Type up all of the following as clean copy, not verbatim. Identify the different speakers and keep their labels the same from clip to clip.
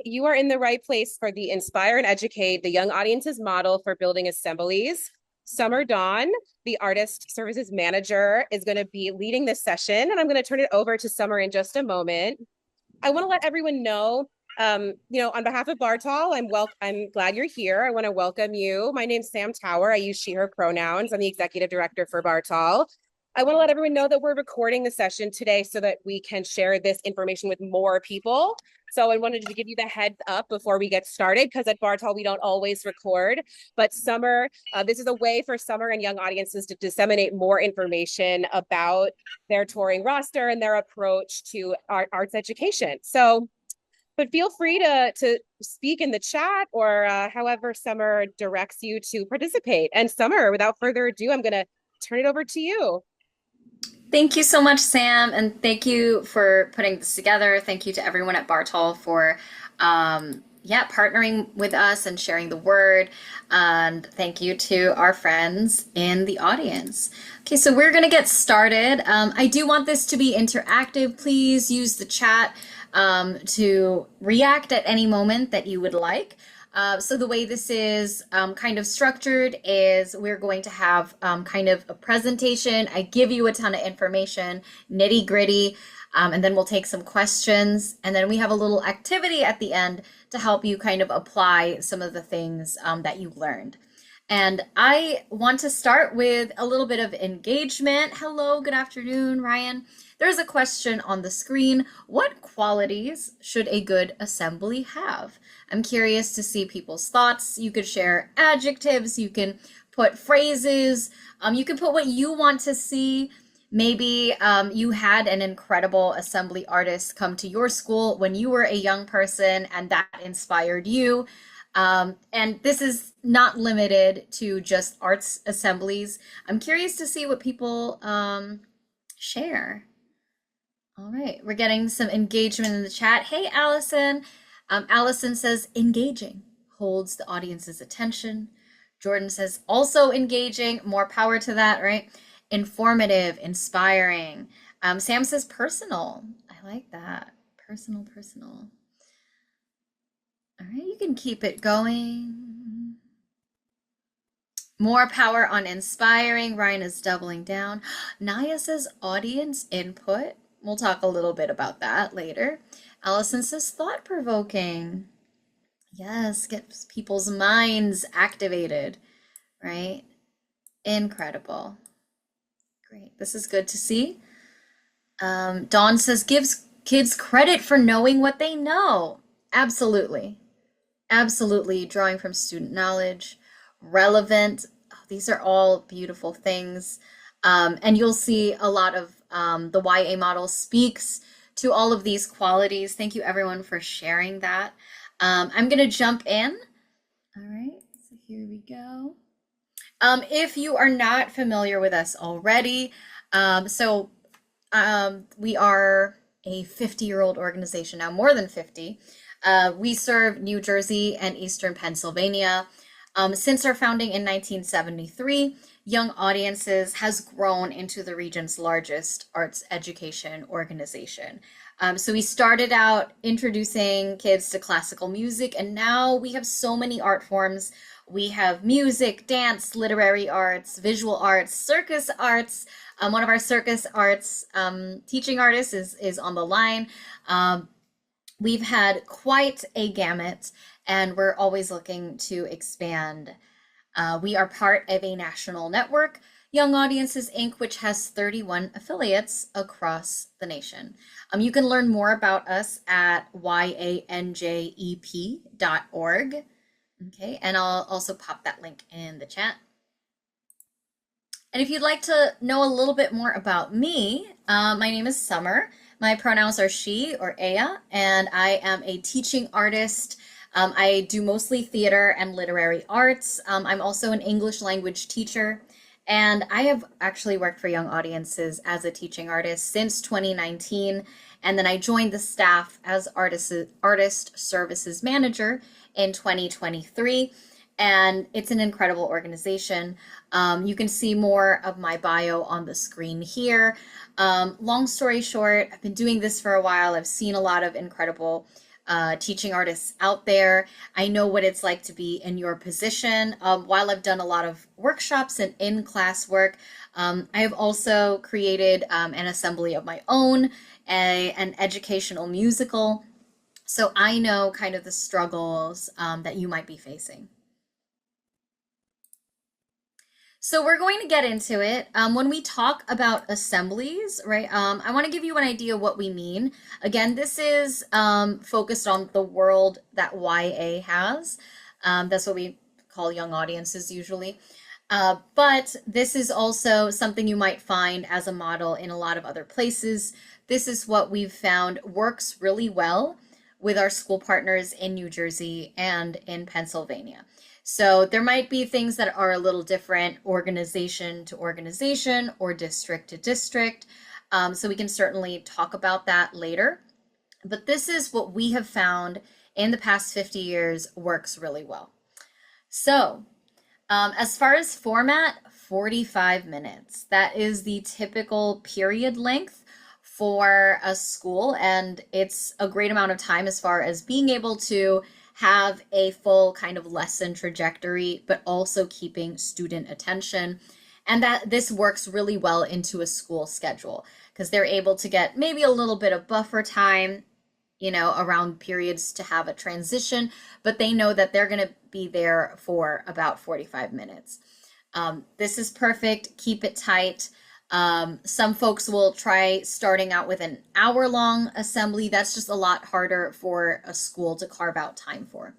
Speaker 1: you are in the right place for the Inspire and Educate the Young Audiences model for building assemblies. Summer Dawn, the Artist Services Manager, is going to be leading this session, and I'm going to turn it over to Summer in just a moment. I want to let everyone know, on behalf of Bartol, I'm glad you're here. I want to welcome you. My name's Sam Tower. I use she, her pronouns. I'm the executive director for Bartol. I want to let everyone know that we're recording the session today so that we can share this information with more people. So I wanted to give you the heads up before we get started, because at Bartol, we don't always record. But Summer, this is a way for Summer and young audiences to disseminate more information about their touring roster and their approach to arts education. So, but feel free to speak in the chat or however Summer directs you to participate. And Summer, without further ado, I'm going to turn it over to you.
Speaker 2: Thank you so much, Sam, and thank you for putting this together. Thank you to everyone at Bartol for partnering with us and sharing the word. And thank you to our friends in the audience. Okay, so we're going to get started. I do want this to be interactive. Please use the chat to react at any moment that you would like. So the way this is kind of structured is we're going to have kind of a presentation. I give you a ton of information, nitty gritty, and then we'll take some questions. And then we have a little activity at the end to help you kind of apply some of the things that you've learned. And I want to start with a little bit of engagement. Hello, good afternoon, Ryan. There's a question on the screen. What qualities should a good assembly have? I'm curious to see people's thoughts. You could share adjectives, you can put phrases, you can put what you want to see. Maybe you had an incredible assembly artist come to your school when you were a young person and that inspired you. And this is not limited to just arts assemblies. I'm curious to see what people share. All right, we're getting some engagement in the chat. Hey, Allison. Allison says engaging, holds the audience's attention. Jordan says also engaging, more power to that, right? Informative, inspiring. Sam says personal. I like that. Personal. All right, you can keep it going. More power on inspiring. Ryan is doubling down. Naya says audience input. We'll talk a little bit about that later. Allison says thought-provoking. Yes, gets people's minds activated, right? Incredible. Great, this is good to see. Dawn says gives kids credit for knowing what they know. Absolutely. Absolutely, drawing from student knowledge. Relevant. Oh, these are all beautiful things. And you'll see a lot of the YA model speaks to all of these qualities. Thank you everyone for sharing that. I'm going to jump in. All right, so here we go. If you are not familiar with us already, we are a 50-year-old organization now, more than 50. We serve New Jersey and Eastern Pennsylvania. Since our founding in 1973, Young Audiences has grown into the region's largest arts education organization. So we started out introducing kids to classical music, and now we have so many art forms. We have music, dance, literary arts, visual arts, circus arts. One of our circus arts teaching artists is on the line. We've had quite a gamut, and we're always looking to expand. We are part of a national network, Young Audiences Inc., which has 31 affiliates across the nation. You can learn more about us at yanjep.org. Okay, and I'll also pop that link in the chat. And if you'd like to know a little bit more about me, my name is Summer. My pronouns are she or Aya, and I am a teaching artist. I do mostly theater and literary arts. I'm also an English language teacher, and I have actually worked for Young Audiences as a teaching artist since 2019, and then I joined the staff as Artist Services Manager in 2023, and it's an incredible organization. You can see more of my bio on the screen here. Long story short, I've been doing this for a while. I've seen a lot of incredible teaching artists out there. I know what it's like to be in your position. While I've done a lot of workshops and in-class work, I have also created an assembly of my own, an educational musical. So I know kind of the struggles that you might be facing. So we're going to get into it. When we talk about assemblies, right, I want to give you an idea what we mean. Again, this is focused on the world that YA has. That's what we call young audiences usually. But this is also something you might find as a model in a lot of other places. This is what we've found works really well with our school partners in New Jersey and in Pennsylvania. So there might be things that are a little different organization to organization or district to district. So we can certainly talk about that later. But this is what we have found in the past 50 years works really well. So as far as format, 45 minutes. That is the typical period length for a school, and it's a great amount of time as far as being able to have a full kind of lesson trajectory, but also keeping student attention. And that this works really well into a school schedule because they're able to get maybe a little bit of buffer time, you know, around periods to have a transition, but they know that they're going to be there for about 45 minutes. This is perfect. Keep it tight. Some folks will try starting out with an hour-long assembly. That's just a lot harder for a school to carve out time for.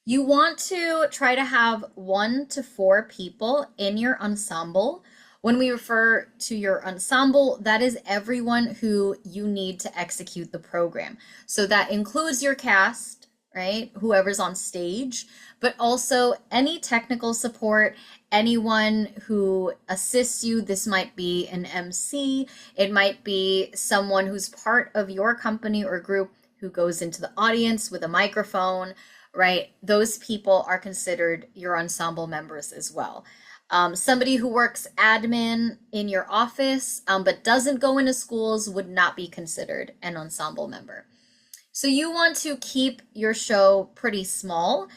Speaker 2: You want to try to have 1 to 4 people in your ensemble. When we refer to your ensemble, that is everyone who you need to execute the program. So that includes your cast, right? Whoever's on stage, but also any technical support, anyone who assists you. This might be an MC, it might be someone who's part of your company or group who goes into the audience with a microphone, right? Those people are considered your ensemble members as well. Somebody who works admin in your office but doesn't go into schools would not be considered an ensemble member. So you want to keep your show pretty small,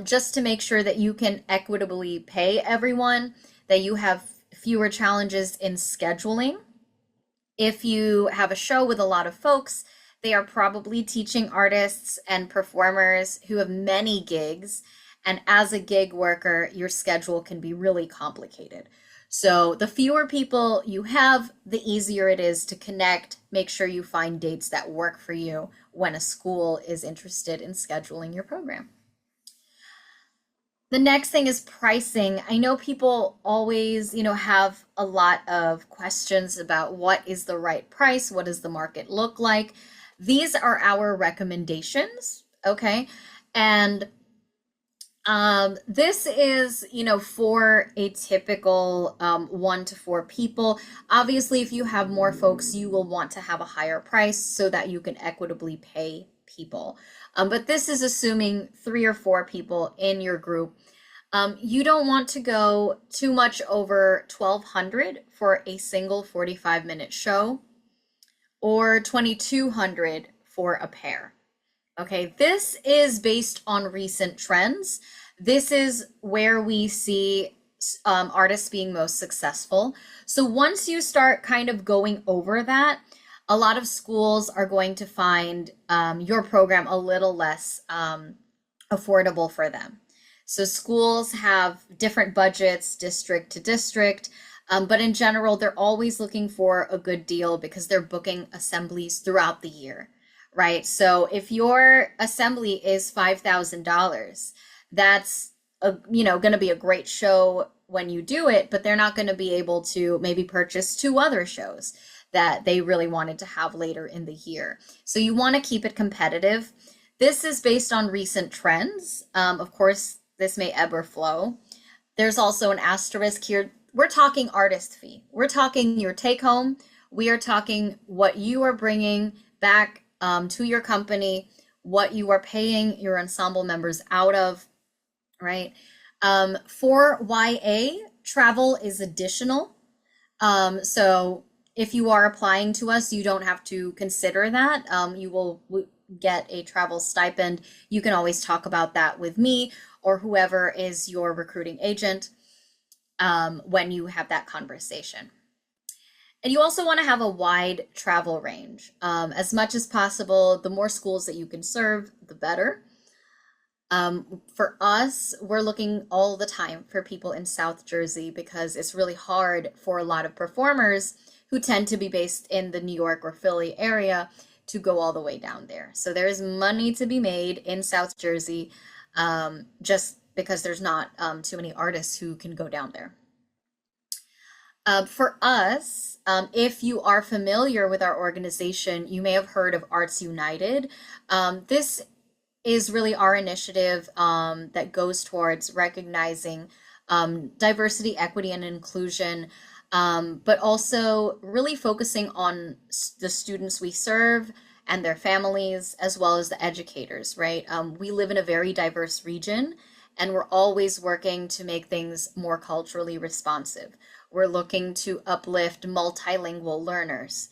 Speaker 2: just to make sure that you can equitably pay everyone, that you have fewer challenges in scheduling. If you have a show with a lot of folks, they are probably teaching artists and performers who have many gigs. And as a gig worker, your schedule can be really complicated. So the fewer people you have, the easier it is to connect, make sure you find dates that work for you when a school is interested in scheduling your program. The next thing is pricing. I know people always, have a lot of questions about what is the right price, what does the market look like. These are our recommendations, okay? And this is, for a typical 1 to 4 people. Obviously, if you have more folks, you will want to have a higher price so that you can equitably pay people. But this is assuming 3 or 4 people in your group. You don't want to go too much over $1,200 for a single 45-minute show or $2,200 for a pair. Okay, this is based on recent trends. This is where we see artists being most successful. So once you start kind of going over that, a lot of schools are going to find your program a little less affordable for them. So schools have different budgets, district to district, but in general, they're always looking for a good deal because they're booking assemblies throughout the year, right? So if your assembly is $5,000, that's going to be a great show when you do it, but they're not going to be able to maybe purchase 2 other shows that they really wanted to have later in the year. So you want to keep it competitive. This is based on recent trends. Of course, this may ebb or flow. There's also an asterisk here. We're talking artist fee. We're talking your take home. We are talking what you are bringing back to your company, what you are paying your ensemble members out of, right? For YA, travel is additional. So if you are applying to us, you don't have to consider that. get a travel stipend, you can always talk about that with me or whoever is your recruiting agent when you have that conversation. And you also want to have a wide travel range. As much as possible, the more schools that you can serve, the better. For us, we're looking all the time for people in South Jersey because it's really hard for a lot of performers who tend to be based in the New York or Philly area to go all the way down there. So there's money to be made in South Jersey, just because there's not too many artists who can go down there. For us, if you are familiar with our organization, you may have heard of Arts United. This is really our initiative that goes towards recognizing diversity, equity, and inclusion, but also really focusing on the students we serve and their families, as well as the educators, right? We live in a very diverse region, and we're always working to make things more culturally responsive. We're looking to uplift multilingual learners.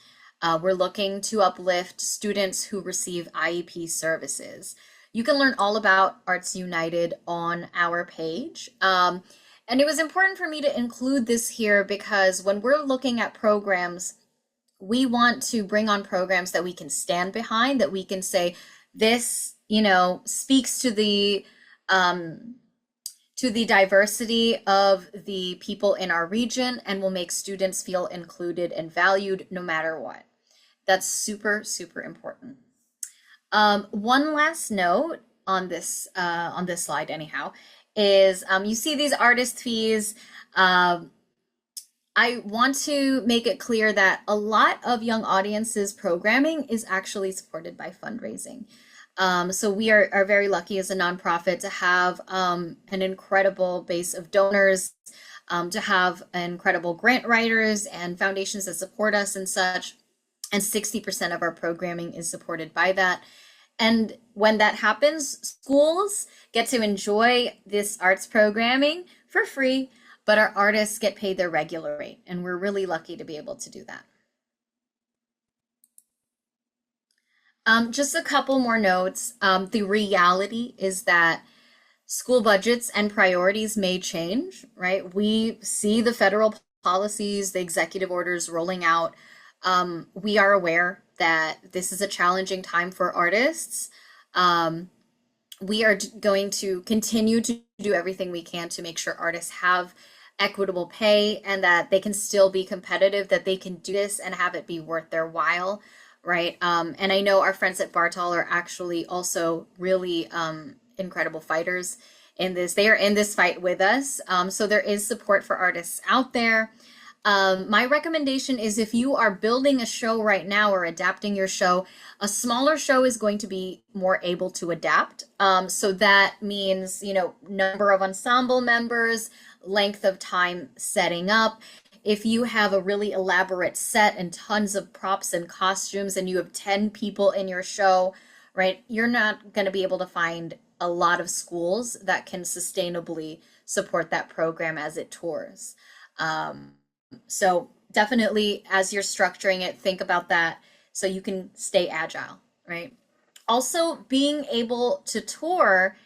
Speaker 2: We're looking to uplift students who receive IEP services. You can learn all about Arts United on our page. And it was important for me to include this here because when we're looking at programs, we want to bring on programs that we can stand behind, that we can say, this, speaks to the diversity of the people in our region and will make students feel included and valued no matter what. That's super, super important. One last note on this slide, anyhow, is you see these artist fees. I want to make it clear that a lot of Young Audiences programming is actually supported by fundraising. So we are very lucky as a nonprofit to have an incredible base of donors, to have incredible grant writers and foundations that support us and such. And 60% of our programming is supported by that. And when that happens, schools get to enjoy this arts programming for free, but our artists get paid their regular rate. And we're really lucky to be able to do that. Just a couple more notes. The reality is that school budgets and priorities may change, right? We see the federal policies, the executive orders rolling out. We are aware that this is a challenging time for artists. We are going to continue to do everything we can to make sure artists have equitable pay and that they can still be competitive, that they can do this and have it be worth their while, right? And I know our friends at Bartol are actually also really incredible fighters in this. They are in this fight with us. So there is support for artists out there. My recommendation is if you are building a show right now or adapting your show, a smaller show is going to be more able to adapt. So that means, number of ensemble members, length of time setting up. If you have a really elaborate set and tons of props and costumes and you have 10 people in your show, right, you're not going to be able to find a lot of schools that can sustainably support that program as it tours. So definitely, as you're structuring it, think about that so you can stay agile, right? Also, being able to tour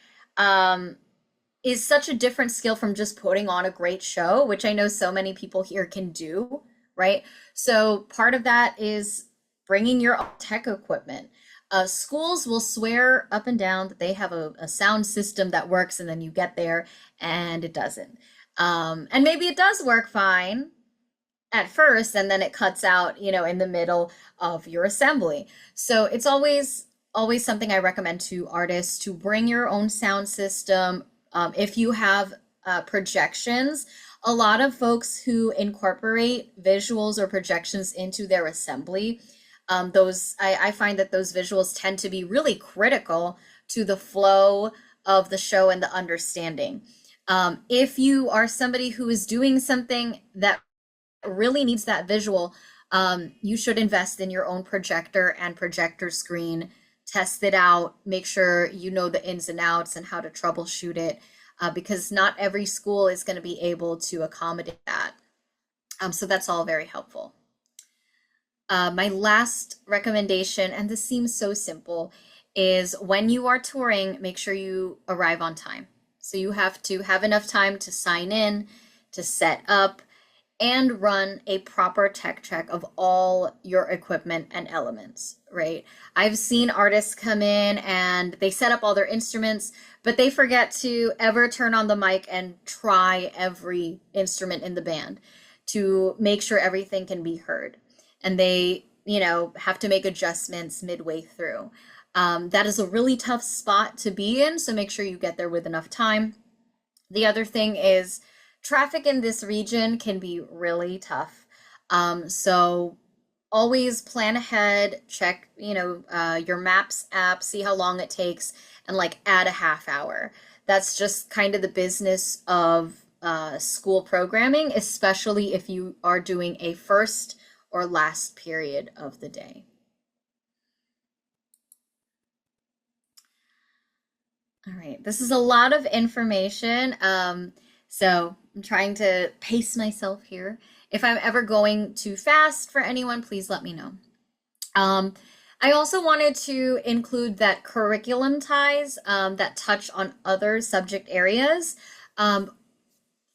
Speaker 2: is such a different skill from just putting on a great show, which I know so many people here can do, right? So part of that is bringing your tech equipment. Schools will swear up and down that they have a sound system that works, and then you get there and it doesn't. And maybe it does work fine at first, and then it cuts out, in the middle of your assembly. So it's always something I recommend to artists to bring your own sound system. If you have projections, a lot of folks who incorporate visuals or projections into their assembly, I find that those visuals tend to be really critical to the flow of the show and the understanding. If you are somebody who is doing something that really needs that visual, you should invest in your own projector and projector screen, test it out, make sure you know the ins and outs and how to troubleshoot it, because not every school is going to be able to accommodate that. So that's all very helpful. My last recommendation, and this seems so simple, is when you are touring, make sure you arrive on time. So you have to have enough time to sign in, to set up, and run a proper tech check of all your equipment and elements, right? I've seen artists come in and they set up all their instruments, but they forget to ever turn on the mic and try every instrument in the band to make sure everything can be heard. And they, have to make adjustments midway through. That is a really tough spot to be in, so make sure you get there with enough time. The other thing is traffic in this region can be really tough. So always plan ahead, check, your Maps app, see how long it takes, and like add a half hour. That's just kind of the business of school programming, especially if you are doing a first or last period of the day. All right, this is a lot of information. So I'm trying to pace myself here. If I'm ever going too fast for anyone, please let me know. I also wanted to include that curriculum ties that touch on other subject areas are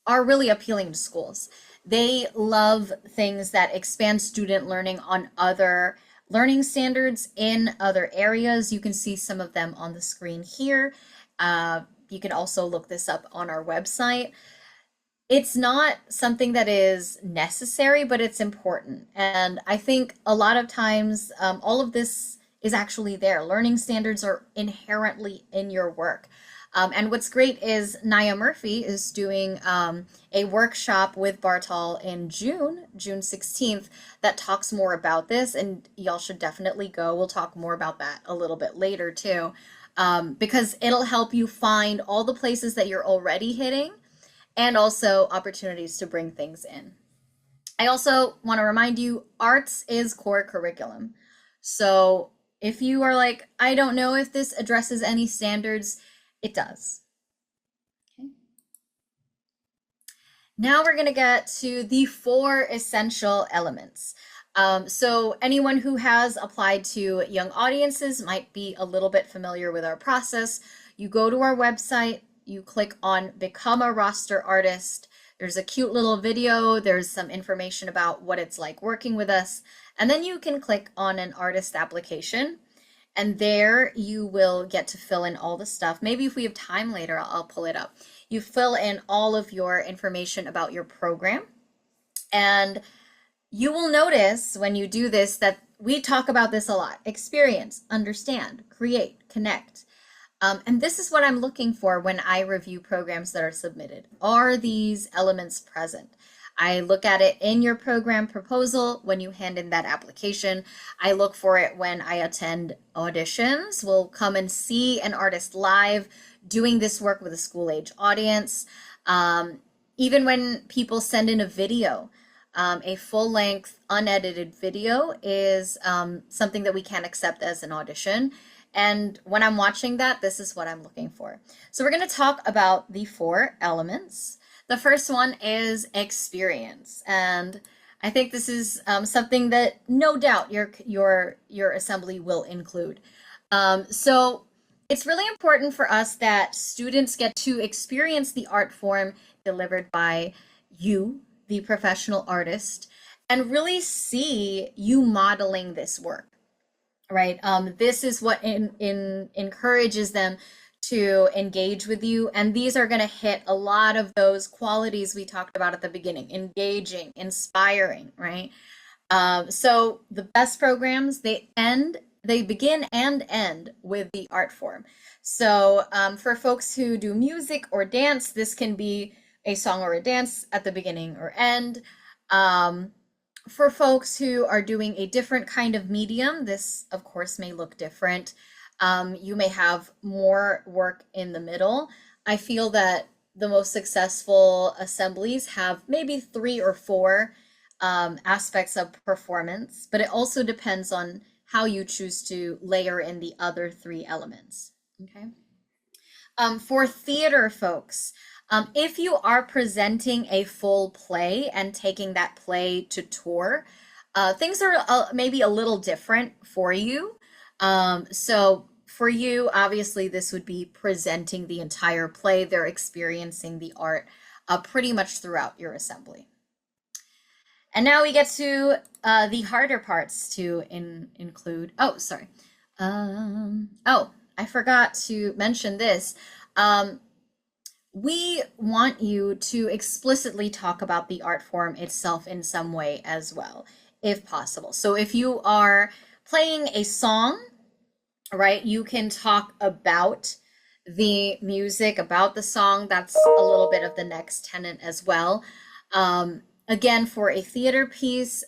Speaker 2: really appealing to schools. They love things that expand student learning on other learning standards in other areas. You can see some of them on the screen here. You can also look this up on our website. It's not something that is necessary, but it's important. And I think a lot of times all of this is actually there. Learning standards are inherently in your work. And what's great is Naya Murphy is doing a workshop with Bartol in June 16th, that talks more about this, and y'all should definitely go. We'll talk more about that a little bit later too, because it'll help you find all the places that you're already hitting and also opportunities to bring things in. I also want to remind you, arts is core curriculum. So if you are like, I don't know if this addresses any standards, it does. Okay. Now we're going to get to the 4 essential elements. So anyone who has applied to young audiences might be a little bit familiar with our process. You go to our website, you click on Become a Roster Artist. There's a cute little video. There's some information about what it's like working with us. And then you can click on an artist application. And there you will get to fill in all the stuff. Maybe if we have time later, I'll pull it up. You fill in all of your information about your program. And you will notice when you do this that we talk about this a lot. Experience, understand, create, connect. And this is what I'm looking for when I review programs that are submitted. Are these elements present? I look at it in your program proposal when you hand in that application. I look for it when I attend auditions. We'll come and see an artist live doing this work with a school age audience. Even when people send in a video, a full-length unedited video is something that we can accept as an audition. And when I'm watching that, this is what I'm looking for. So we're going to talk about the 4 elements. The first one is experience, and I think this is something that no doubt your assembly will include. So it's really important for us that students get to experience the art form delivered by you, the professional artist, and really see you modeling this work, right? This is what encourages them to engage with you, and these are going to hit a lot of those qualities we talked about at the beginning: engaging, inspiring, right? So the best programs, they begin and end with the art form. So for folks who do music or dance, this can be a song or a dance at the beginning or end. For folks who are doing a different kind of medium, this of course may look different. You may have more work in the middle. I feel that the most successful assemblies have maybe 3 or 4 aspects of performance, but it also depends on how you choose to layer in the other 3 elements. Okay. For theater folks, if you are presenting a full play and taking that play to tour, things are maybe a little different for you. So For you, obviously, this would be presenting the entire play. They're experiencing the art pretty much throughout your assembly. And now we get to the harder parts to include. Oh, sorry. Oh, I forgot to mention this. We want you to explicitly talk about the art form itself in some way as well, if possible. So if you are playing a song, right, you can talk about the music, about the song. That's a little bit of the next tenet as well. Again, for a theater piece,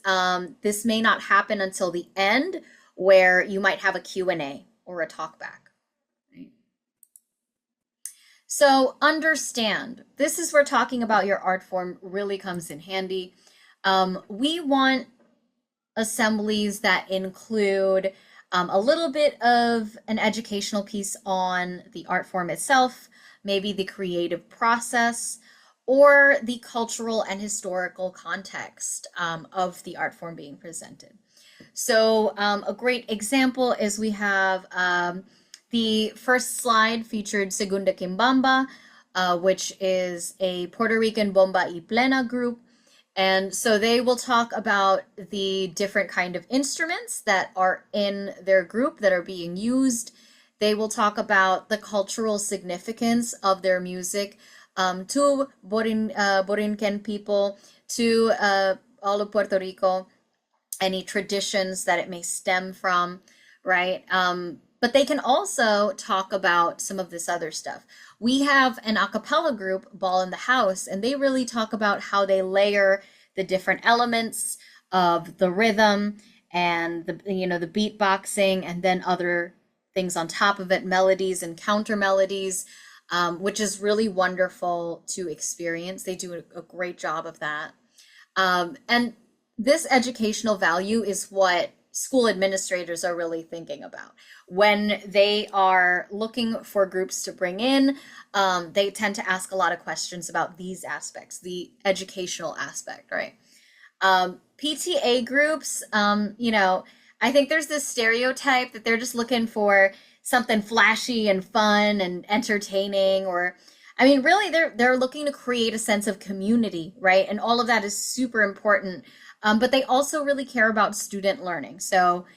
Speaker 2: this may not happen until the end, where you might have a Q&A or a talkback. Right? So understand, this is where talking about your art form really comes in handy. We want assemblies that include a little bit of an educational piece on the art form itself, maybe the creative process, or the cultural and historical context of the art form being presented. So a great example is we have the first slide featured Segunda Kimbamba, which is a Puerto Rican bomba y plena group. And so they will talk about the different kind of instruments that are in their group that are being used. They will talk about the cultural significance of their music to Borinquen people, to all of Puerto Rico, any traditions that it may stem from, right? But they can also talk about some of this other stuff. We have an a cappella group, Ball in the House, and they really talk about how they layer the different elements of the rhythm and the beatboxing, and then other things on top of it, melodies and counter melodies, which is really wonderful to experience. They do a great job of that. And this educational value is what school administrators are really thinking about when they are looking for groups to bring in. They tend to ask a lot of questions about these aspects, the educational aspect, right? PTA groups, I think there's this stereotype that they're just looking for something flashy and fun and entertaining, or I mean, really, they're looking to create a sense of community, right? And all of that is super important. But they also really care about student learning. So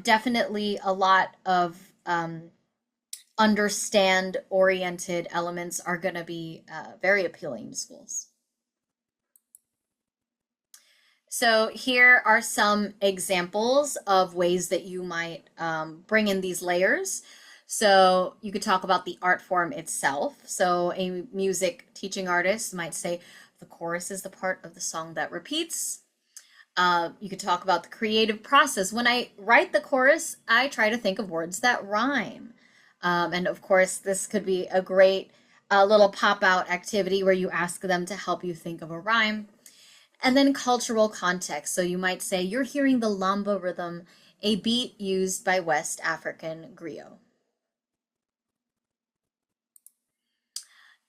Speaker 2: definitely a lot of understand-oriented elements are going to be very appealing to schools. So here are some examples of ways that you might bring in these layers. So you could talk about the art form itself. So a music teaching artist might say, the chorus is the part of the song that repeats. You could talk about the creative process. When I write the chorus, I try to think of words that rhyme. And of course, this could be a great little pop-out activity where you ask them to help you think of a rhyme. And then cultural context. So you might say, you're hearing the lamba rhythm, a beat used by West African griot.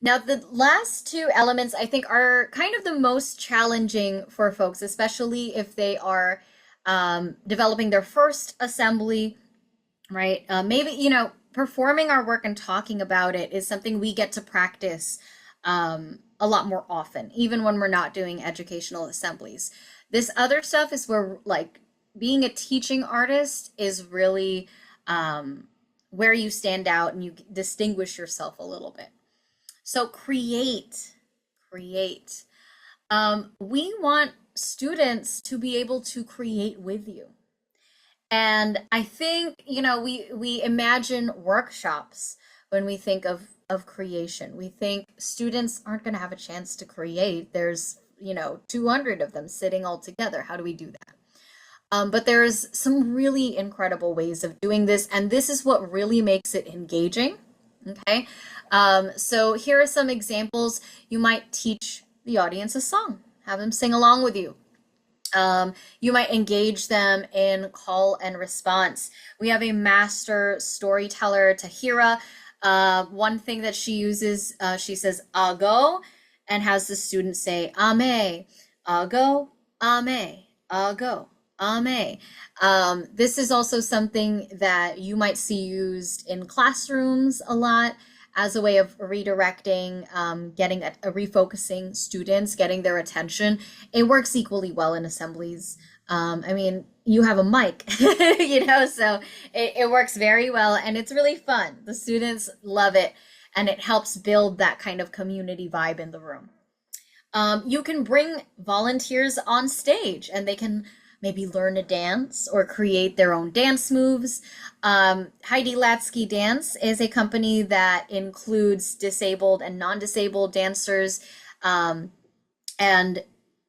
Speaker 2: Now, the last two elements I think are kind of the most challenging for folks, especially if they are developing their first assembly, right? Maybe, performing our work and talking about it is something we get to practice a lot more often, even when we're not doing educational assemblies. This other stuff is where, like, being a teaching artist is really where you stand out and you distinguish yourself a little bit. So create. We want students to be able to create with you. And I think, we imagine workshops when we think of creation. We think students aren't going to have a chance to create. There's, 200 of them sitting all together. How do we do that? But there's some really incredible ways of doing this. And this is what really makes it engaging. Okay. So here are some examples. You might teach the audience a song, have them sing along with you. You might engage them in call and response. We have a master storyteller, Tahira. One thing that she uses, she says, "Ago," and has the student say, "Ame," "Ago," "Ame," "Ago." Ame. This is also something that you might see used in classrooms a lot as a way of redirecting, getting refocusing students, getting their attention. It works equally well in assemblies. I mean, you have a mic, so it works very well and it's really fun. The students love it and it helps build that kind of community vibe in the room. You can bring volunteers on stage and they can maybe learn a dance or create their own dance moves. Heidi Latsky Dance is a company that includes disabled and non-disabled dancers, and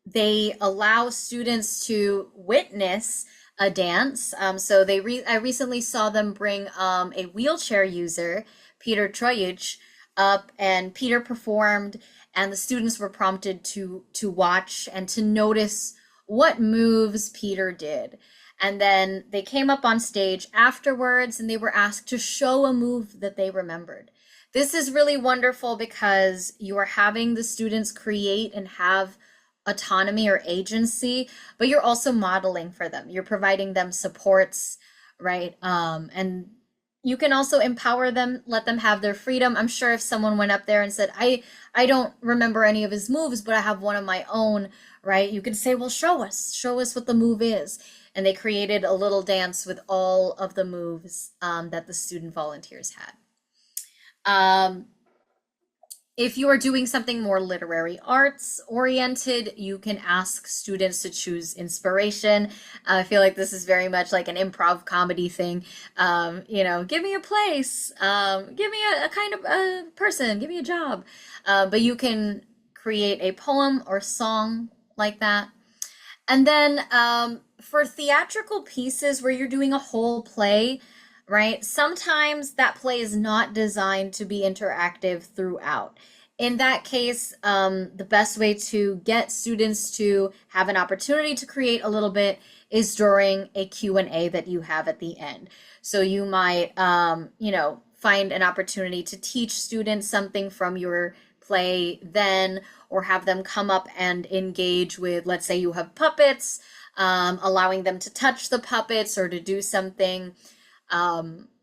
Speaker 2: they allow students to witness a dance. So I recently saw them bring a wheelchair user, Peter Trojic, up, and Peter performed, and the students were prompted to watch and to notice what moves Peter did. And then they came up on stage afterwards and they were asked to show a move that they remembered. This is really wonderful because you are having the students create and have autonomy or agency, but you're also modeling for them. You're providing them supports, right? And you can also empower them, let them have their freedom. I'm sure if someone went up there and said, I don't remember any of his moves, but I have one of my own, right? You can say, well, show us what the move is. And they created a little dance with all of the moves that the student volunteers had. If you are doing something more literary arts oriented, you can ask students to choose inspiration. I feel like this is very much like an improv comedy thing. Give me a place, give me a kind of a person, give me a job. But you can create a poem or song like that. And then for theatrical pieces where you're doing a whole play, right? Sometimes that play is not designed to be interactive throughout. In that case, the best way to get students to have an opportunity to create a little bit is during a Q&A that you have at the end. So you might, find an opportunity to teach students something from your play then, or have them come up and engage with, let's say you have puppets, allowing them to touch the puppets or to do something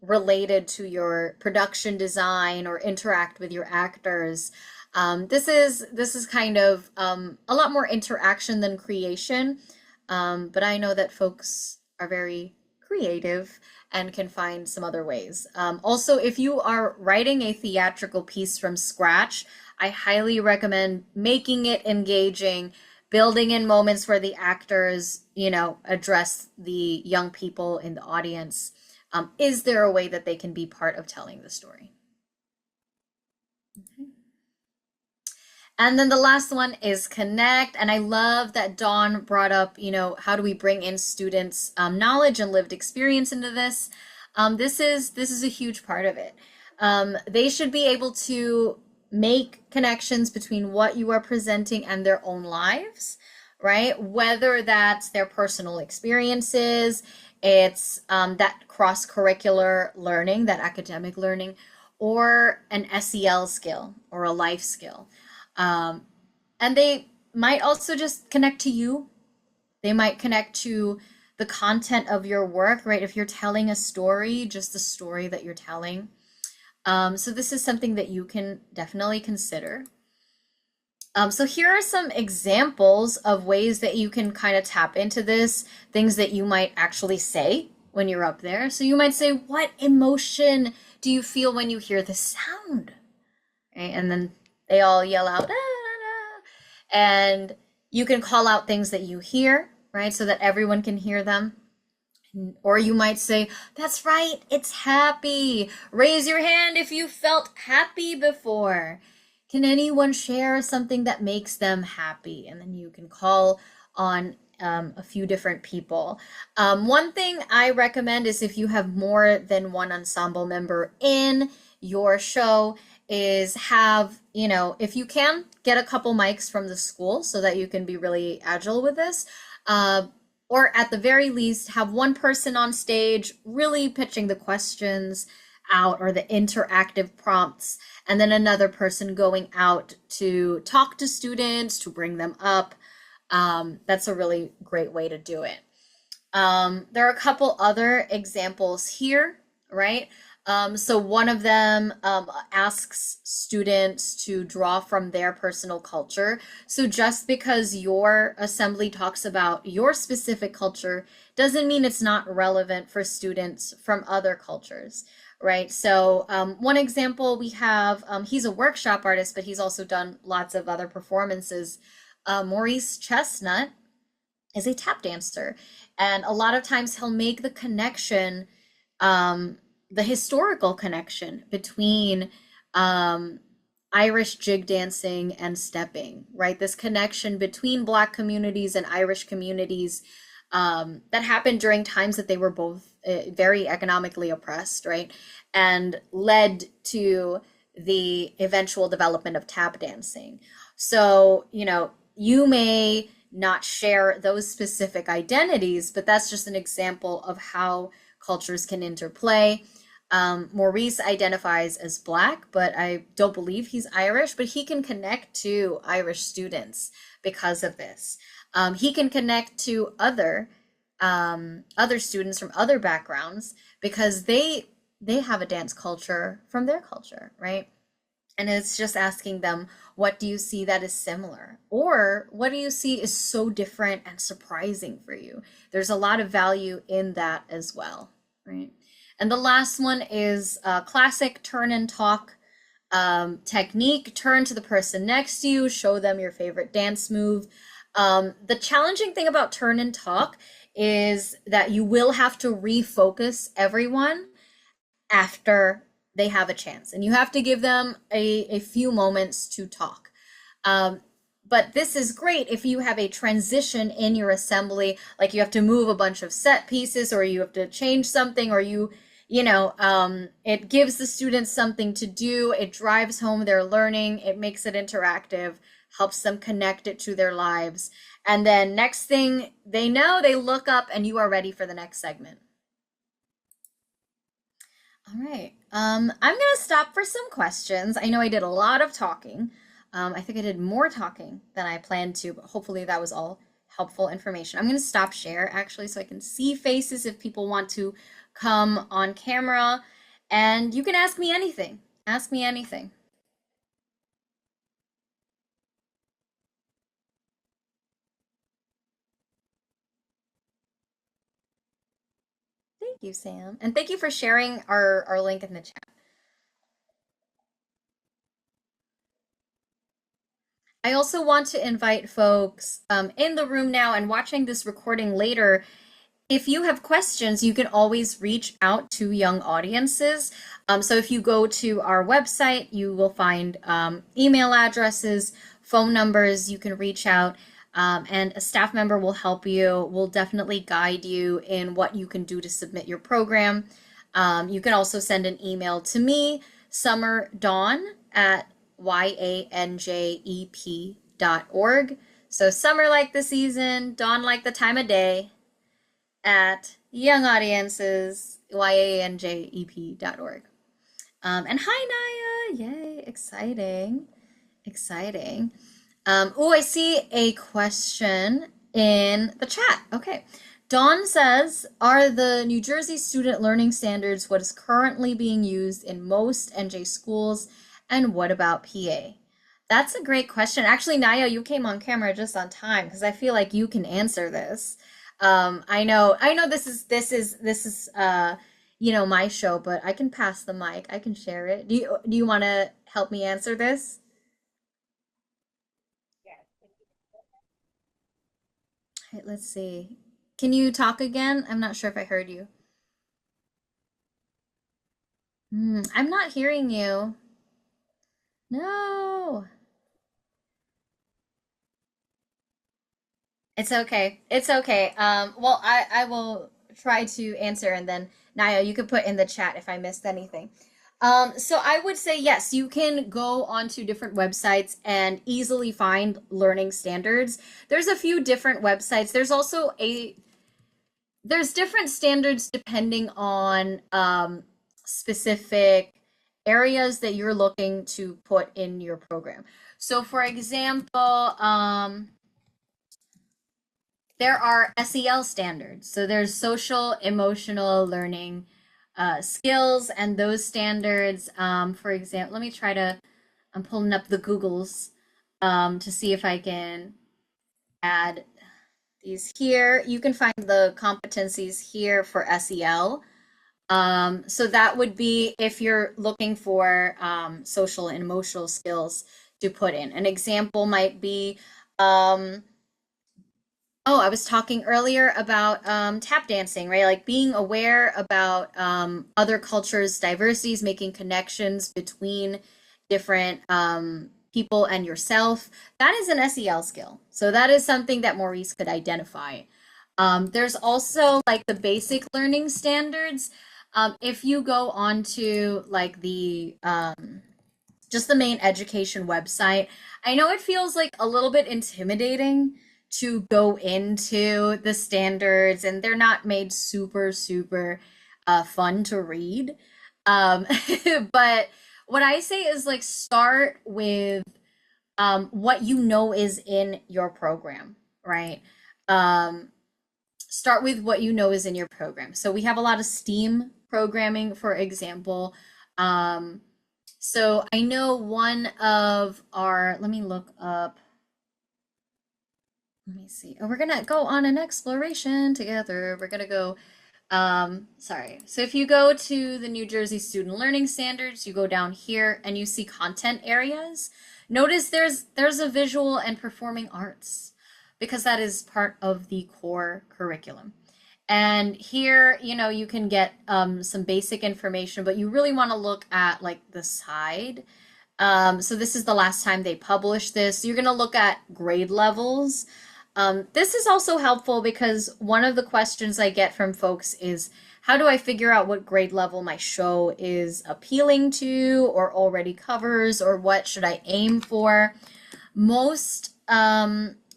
Speaker 2: related to your production design or interact with your actors. This is kind of a lot more interaction than creation, but I know that folks are very creative and can find some other ways. Also, if you are writing a theatrical piece from scratch, I highly recommend making it engaging, building in moments where the actors, address the young people in the audience. Is there a way that they can be part of telling the story? Okay. And then the last one is connect. And I love that Dawn brought up, how do we bring in students' knowledge and lived experience into this? This is a huge part of it. They should be able to make connections between what you are presenting and their own lives, right? Whether that's their personal experiences, it's that cross-curricular learning, that academic learning, or an SEL skill or a life skill. And they might also just connect to you. They might connect to the content of your work, right? If you're telling a story, just the story that you're telling. So this is something that you can definitely consider. So here are some examples of ways that you can kind of tap into this, things that you might actually say when you're up there. So you might say, what emotion do you feel when you hear the sound? Right? And then they all yell out, "Ah, ah, ah." And you can call out things that you hear, right? So that everyone can hear them. Or you might say, that's right, it's happy. Raise your hand if you felt happy before. Can anyone share something that makes them happy? And then you can call on a few different people. One thing I recommend is if you have more than one ensemble member in your show is have, if you can, get a couple mics from the school so that you can be really agile with this. Or at the very least, have one person on stage really pitching the questions out or the interactive prompts, and then another person going out to talk to students, to bring them up. That's a really great way to do it. There are a couple other examples here, right? So one of them asks students to draw from their personal culture. So just because your assembly talks about your specific culture doesn't mean it's not relevant for students from other cultures, right? So one example we have, he's a workshop artist, but he's also done lots of other performances. Maurice Chestnut is a tap dancer. And a lot of times he'll make the connection, the historical connection between um, Irish jig dancing and stepping, right? This connection between Black communities and Irish communities that happened during times that they were both very economically oppressed, right? And led to the eventual development of tap dancing. So, you may not share those specific identities, but that's just an example of how cultures can interplay. Maurice identifies as Black, but I don't believe he's Irish, but he can connect to Irish students because of this. He can connect to other students from other backgrounds because they have a dance culture from their culture, right? And it's just asking them, what do you see that is similar? Or what do you see is so different and surprising for you? There's a lot of value in that as well, right? And the last one is classic turn and talk technique. Turn to the person next to you, show them your favorite dance move. The challenging thing about turn and talk is that you will have to refocus everyone after they have a chance, and you have to give them a few moments to talk. But this is great if you have a transition in your assembly, like you have to move a bunch of set pieces, or you have to change something, or it gives the students something to do. It drives home their learning. It makes it interactive, helps them connect it to their lives. And then next thing they know, they look up and you are ready for the next segment. All right. I'm gonna stop for some questions. I know I did a lot of talking. I think I did more talking than I planned to, but hopefully that was all helpful information. I'm gonna stop share actually so I can see faces if people want to come on camera. And you can ask me anything. Ask me anything. Thank you, Sam. And thank you for sharing our link in the chat. I also want to invite folks in the room now and watching this recording later. If you have questions, you can always reach out to young audiences. So if you go to our website, you will find email addresses, phone numbers, you can reach out, and a staff member will help you, will definitely guide you in what you can do to submit your program. You can also send an email to me, summerdawn@yanjep.org. So summer like the season, dawn like the time of day, at young audiences, yanjep.org. And hi, Naya. Yay, exciting. Exciting. Oh, I see a question in the chat. Okay. Dawn says, are the New Jersey student learning standards what is currently being used in most NJ schools? And what about PA? That's a great question. Actually, Naya, you came on camera just on time because I feel like you can answer this. I know this is my show, but I can pass the mic. I can share it. Do you want to help me answer this? All right, let's see. Can you talk again? I'm not sure if I heard you. I'm not hearing you. No. It's okay. It's okay. Well, I will try to answer, and then Naya, you could put in the chat if I missed anything. So I would say yes, you can go onto different websites and easily find learning standards. There's a few different websites. There's different standards depending on specific areas that you're looking to put in your program. So for example, there are SEL standards. So there's social emotional learning skills, and those standards, for example, let me try to, I'm pulling up the Googles to see if I can add these here. You can find the competencies here for SEL. So that would be if you're looking for social and emotional skills to put in. An example might be, um, oh, I was talking earlier about tap dancing, right? Like being aware about other cultures' diversities, making connections between different people and yourself. That is an SEL skill. So that is something that Maurice could identify. There's also like the basic learning standards. If you go onto like the just the main education website, I know it feels like a little bit intimidating to go into the standards, and they're not made super fun to read. Um, but what I say is like start with what you know is in your program, right? Um, Start with what you know is in your program. So we have a lot of STEAM programming, for example. Um, so I know one of our, let me look up, let me see. Oh, we're gonna go on an exploration together. We're gonna go, sorry. So if you go to the New Jersey Student Learning Standards, you go down here and you see content areas. Notice there's a visual and performing arts because that is part of the core curriculum. And here, you know, you can get some basic information, but you really want to look at like the side. So this is the last time they published this. You're going to look at grade levels. This is also helpful because one of the questions I get from folks is, how do I figure out what grade level my show is appealing to or already covers, or what should I aim for? Most,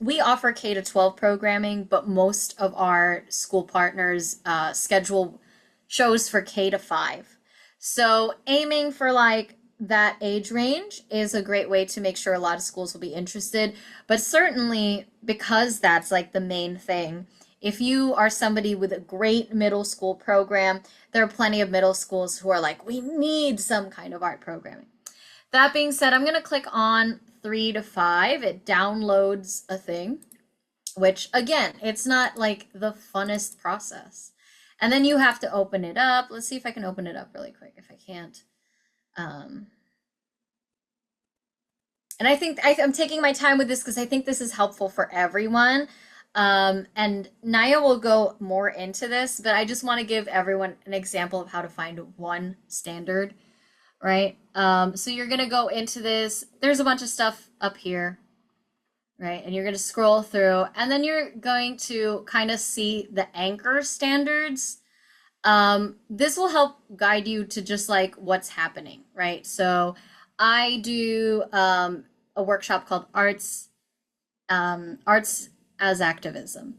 Speaker 2: we offer K to 12 programming, but most of our school partners schedule shows for K to 5. So aiming for like that age range is a great way to make sure a lot of schools will be interested. But certainly, because that's like the main thing, if you are somebody with a great middle school program, there are plenty of middle schools who are like, we need some kind of art programming. That being said, I'm going to click on 3 to 5. It downloads a thing, which again, it's not like the funnest process. And then you have to open it up. Let's see if I can open it up really quick. If I can't. And I think I'm taking my time with this because I think this is helpful for everyone. And Naya will go more into this, but I just want to give everyone an example of how to find one standard, right? So you're going to go into this. There's a bunch of stuff up here, right? And you're going to scroll through, and then you're going to kind of see the anchor standards. This will help guide you to just like what's happening, right? So I do a workshop called Arts as Activism.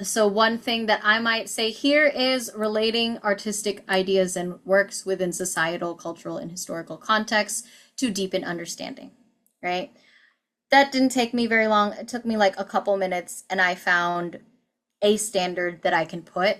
Speaker 2: So one thing that I might say here is relating artistic ideas and works within societal, cultural, and historical contexts to deepen understanding, right? That didn't take me very long. It took me like a couple minutes, and I found a standard that I can put.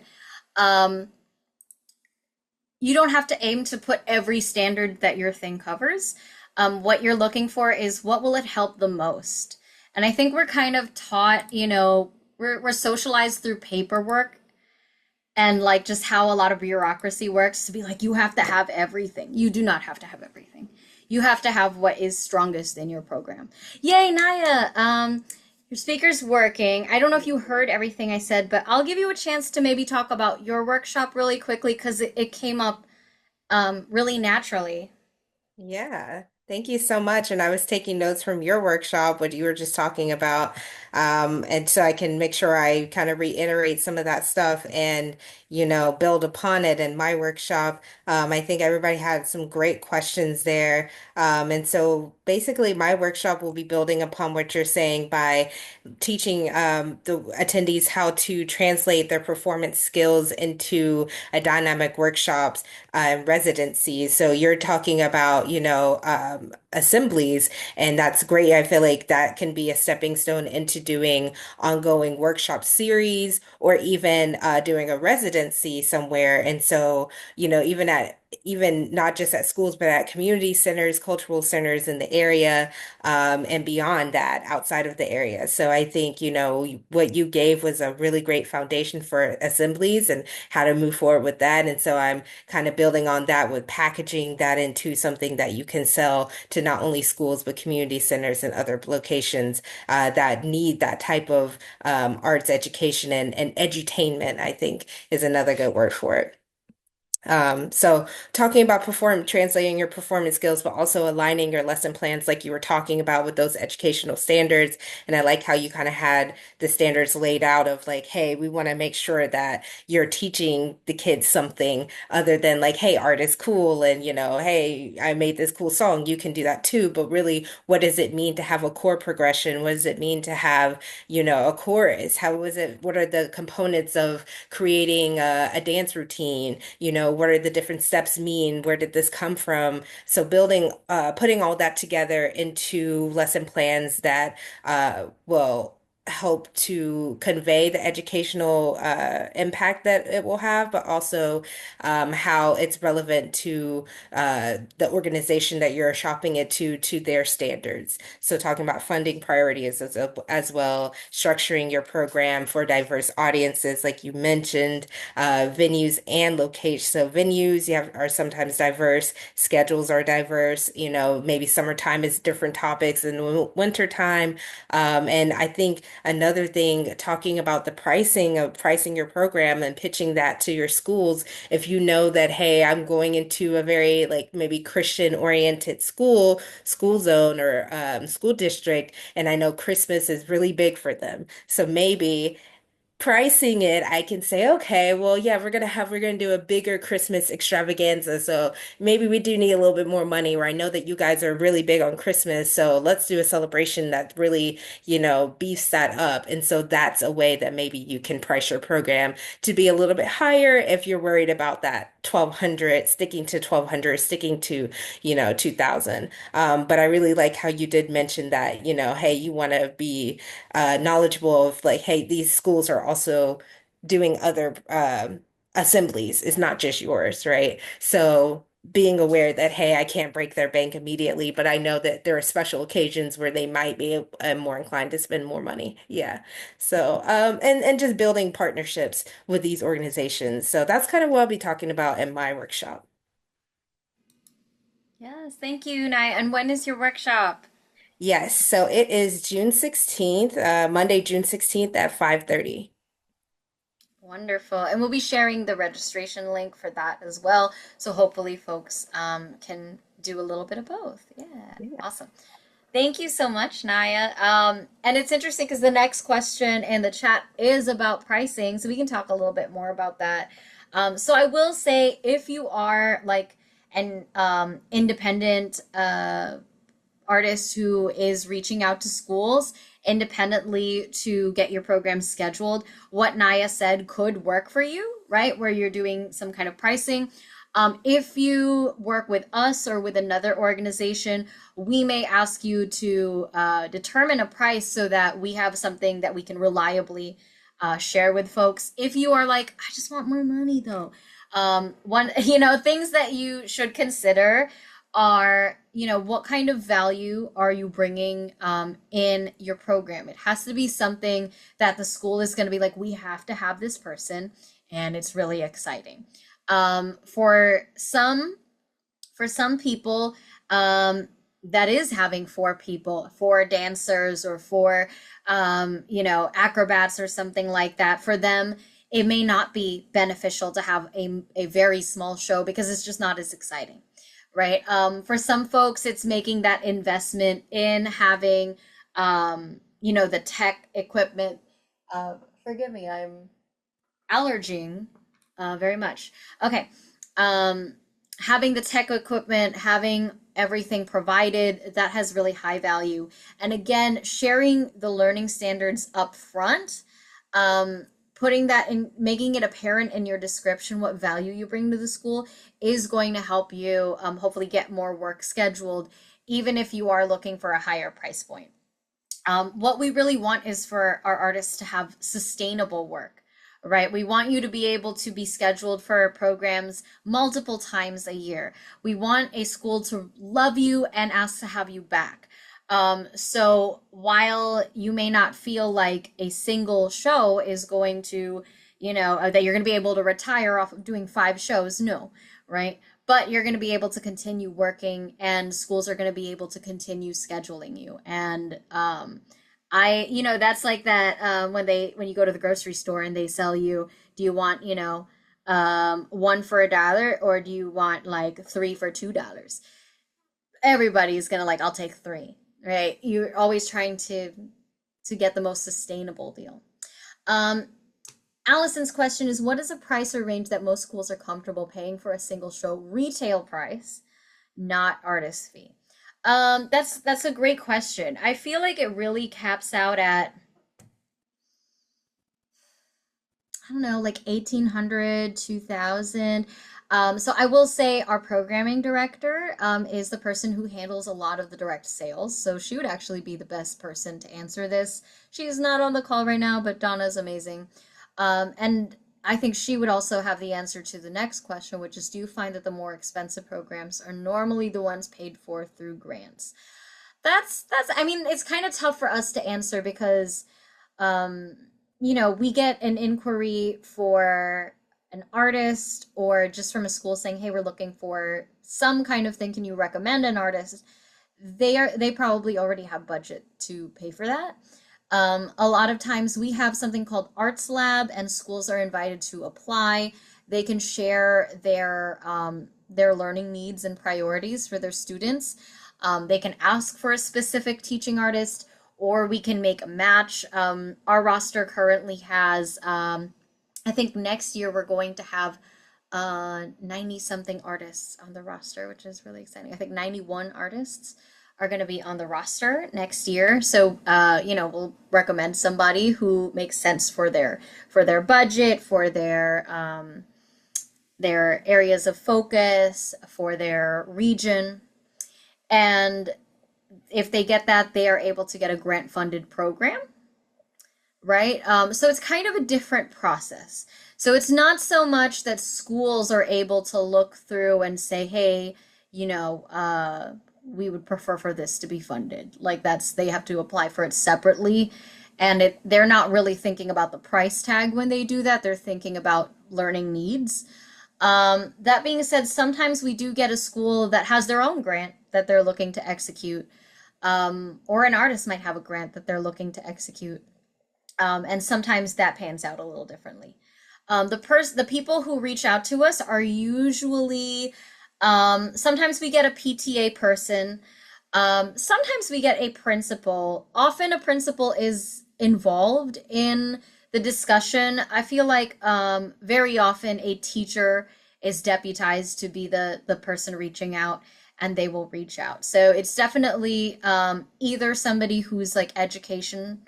Speaker 2: You don't have to aim to put every standard that your thing covers. What you're looking for is what will it help the most. And I think we're kind of taught, you know, we're socialized through paperwork and like just how a lot of bureaucracy works to be like, you have to have everything. You do not have to have everything. You have to have what is strongest in your program. Yay, Naya! Your speaker's working. I don't know if you heard everything I said, but I'll give you a chance to maybe talk about your workshop really quickly because it came up really naturally.
Speaker 1: Yeah, thank you so much. And I was taking notes from your workshop, what you were just talking about. And so I can make sure I kind of reiterate some of that stuff and, build upon it in my workshop. I think everybody had some great questions there. And so basically, my workshop will be building upon what you're saying by teaching the attendees how to translate their performance skills into a dynamic workshops residency. So you're talking about,
Speaker 3: assemblies. And that's great. I feel like that can be a stepping stone into doing ongoing workshop series or even doing a residency somewhere. And so, even not just at schools, but at community centers, cultural centers in the area, and beyond that, outside of the area. So I think, what you gave was a really great foundation for assemblies and how to move forward with that. And so I'm kind of building on that with packaging that into something that you can sell to not only schools, but community centers and other locations that need that type of arts education and edutainment, I think is another good word for it. So talking about translating your performance skills, but also aligning your lesson plans like you were talking about with those educational standards. And I like how you kind of had the standards laid out of like, hey, we want to make sure that you're teaching the kids something other than like, hey, art is cool and, hey, I made this cool song, you can do that too. But really, what does it mean to have a chord progression? What does it mean to have, a chorus? What are the components of creating a dance routine? What are the different steps mean? Where did this come from? So putting all that together into lesson plans that will help to convey the educational impact that it will have, but also how it's relevant to the organization that you're shopping it to their standards. So talking about funding priorities as well, structuring your program for diverse audiences, like you mentioned, venues and locations. So venues are sometimes diverse, schedules are diverse, maybe summertime is different topics than winter time. And I think another thing, talking about the pricing of pricing your program and pitching that to your schools, if you know that, hey, I'm going into a very like maybe Christian oriented school zone or school district, and I know Christmas is really big for them. So maybe pricing it, I can say, okay, well, yeah, we're gonna do a bigger Christmas extravaganza. So maybe we do need a little bit more money, or I know that you guys are really big on Christmas. So let's do a celebration that really, beefs that up. And so that's a way that maybe you can price your program to be a little bit higher if you're worried about that 1200, sticking to 1200, sticking to, 2000. But I really like how you did mention that, hey, you want to be knowledgeable of like, hey, these schools are also doing other assemblies. It's not just yours, right? So being aware that, hey, I can't break their bank immediately, but I know that there are special occasions where they might be more inclined to spend more money. Yeah. So, and just building partnerships with these organizations. So that's kind of what I'll be talking about in my workshop.
Speaker 2: Yes, thank you, Naya. And when is your workshop?
Speaker 3: Yes. So it is June 16th, Monday, June 16th at 5:30.
Speaker 2: Wonderful. And we'll be sharing the registration link for that as well. So hopefully folks can do a little bit of both. Yeah, awesome. Thank you so much, Naya. And it's interesting because the next question in the chat is about pricing. So we can talk a little bit more about that. So I will say if you are like an independent artist who is reaching out to schools independently to get your program scheduled, what Naya said could work for you, right? Where you're doing some kind of pricing. If you work with us or with another organization, we may ask you to determine a price so that we have something that we can reliably share with folks. If you are like, I just want more money though, things that you should consider are, what kind of value are you bringing in your program? It has to be something that the school is going to be like, we have to have this person, and it's really exciting. For some people, that is having four dancers or four, acrobats or something like that. For them, it may not be beneficial to have a very small show because it's just not as exciting, right? For some folks, it's making that investment in having, the tech equipment. Forgive me, I'm allerging very much. Okay. Having the tech equipment, having everything provided, that has really high value. And again, sharing the learning standards up front putting that in, making it apparent in your description what value you bring to the school is going to help you hopefully get more work scheduled, even if you are looking for a higher price point. What we really want is for our artists to have sustainable work, right? We want you to be able to be scheduled for programs multiple times a year. We want a school to love you and ask to have you back. So while you may not feel like a single show is going to, that you're going to be able to retire off of doing 5 shows, no, right? But you're going to be able to continue working, and schools are going to be able to continue scheduling you. And that's like that when you go to the grocery store and they sell you, do you want, one for $1, or do you want like 3 for $2? Everybody's gonna like, I'll take 3, right? You're always trying to get the most sustainable deal. Allison's question is, what is a price or range that most schools are comfortable paying for a single show? Retail price, not artist fee. That's a great question. I feel like it really caps out at, I don't know, like 1,800, 2,000. So I will say our programming director is the person who handles a lot of the direct sales. So she would actually be the best person to answer this. She's not on the call right now, but Donna's amazing. And I think she would also have the answer to the next question, which is, do you find that the more expensive programs are normally the ones paid for through grants? I mean, it's kind of tough for us to answer because, we get an inquiry for an artist or just from a school saying, hey, we're looking for some kind of thing. Can you recommend an artist? They probably already have budget to pay for that. A lot of times we have something called Arts Lab, and schools are invited to apply. They can share their learning needs and priorities for their students. They can ask for a specific teaching artist, or we can make a match. Our roster currently has, I think next year we're going to have 90 something artists on the roster, which is really exciting. I think 91 artists are going to be on the roster next year. So, we'll recommend somebody who makes sense for their budget, for their areas of focus, for their region. And if they get that, they are able to get a grant funded program, right? So it's kind of a different process. So it's not so much that schools are able to look through and say, hey, we would prefer for this to be funded. Like they have to apply for it separately. And they're not really thinking about the price tag when they do that. They're thinking about learning needs. That being said, sometimes we do get a school that has their own grant that they're looking to execute. Or an artist might have a grant that they're looking to execute. And sometimes that pans out a little differently. The people who reach out to us are usually, sometimes we get a PTA person. Sometimes we get a principal. Often a principal is involved in the discussion. I feel like very often a teacher is deputized to be the person reaching out, and they will reach out. So it's definitely either somebody who's like education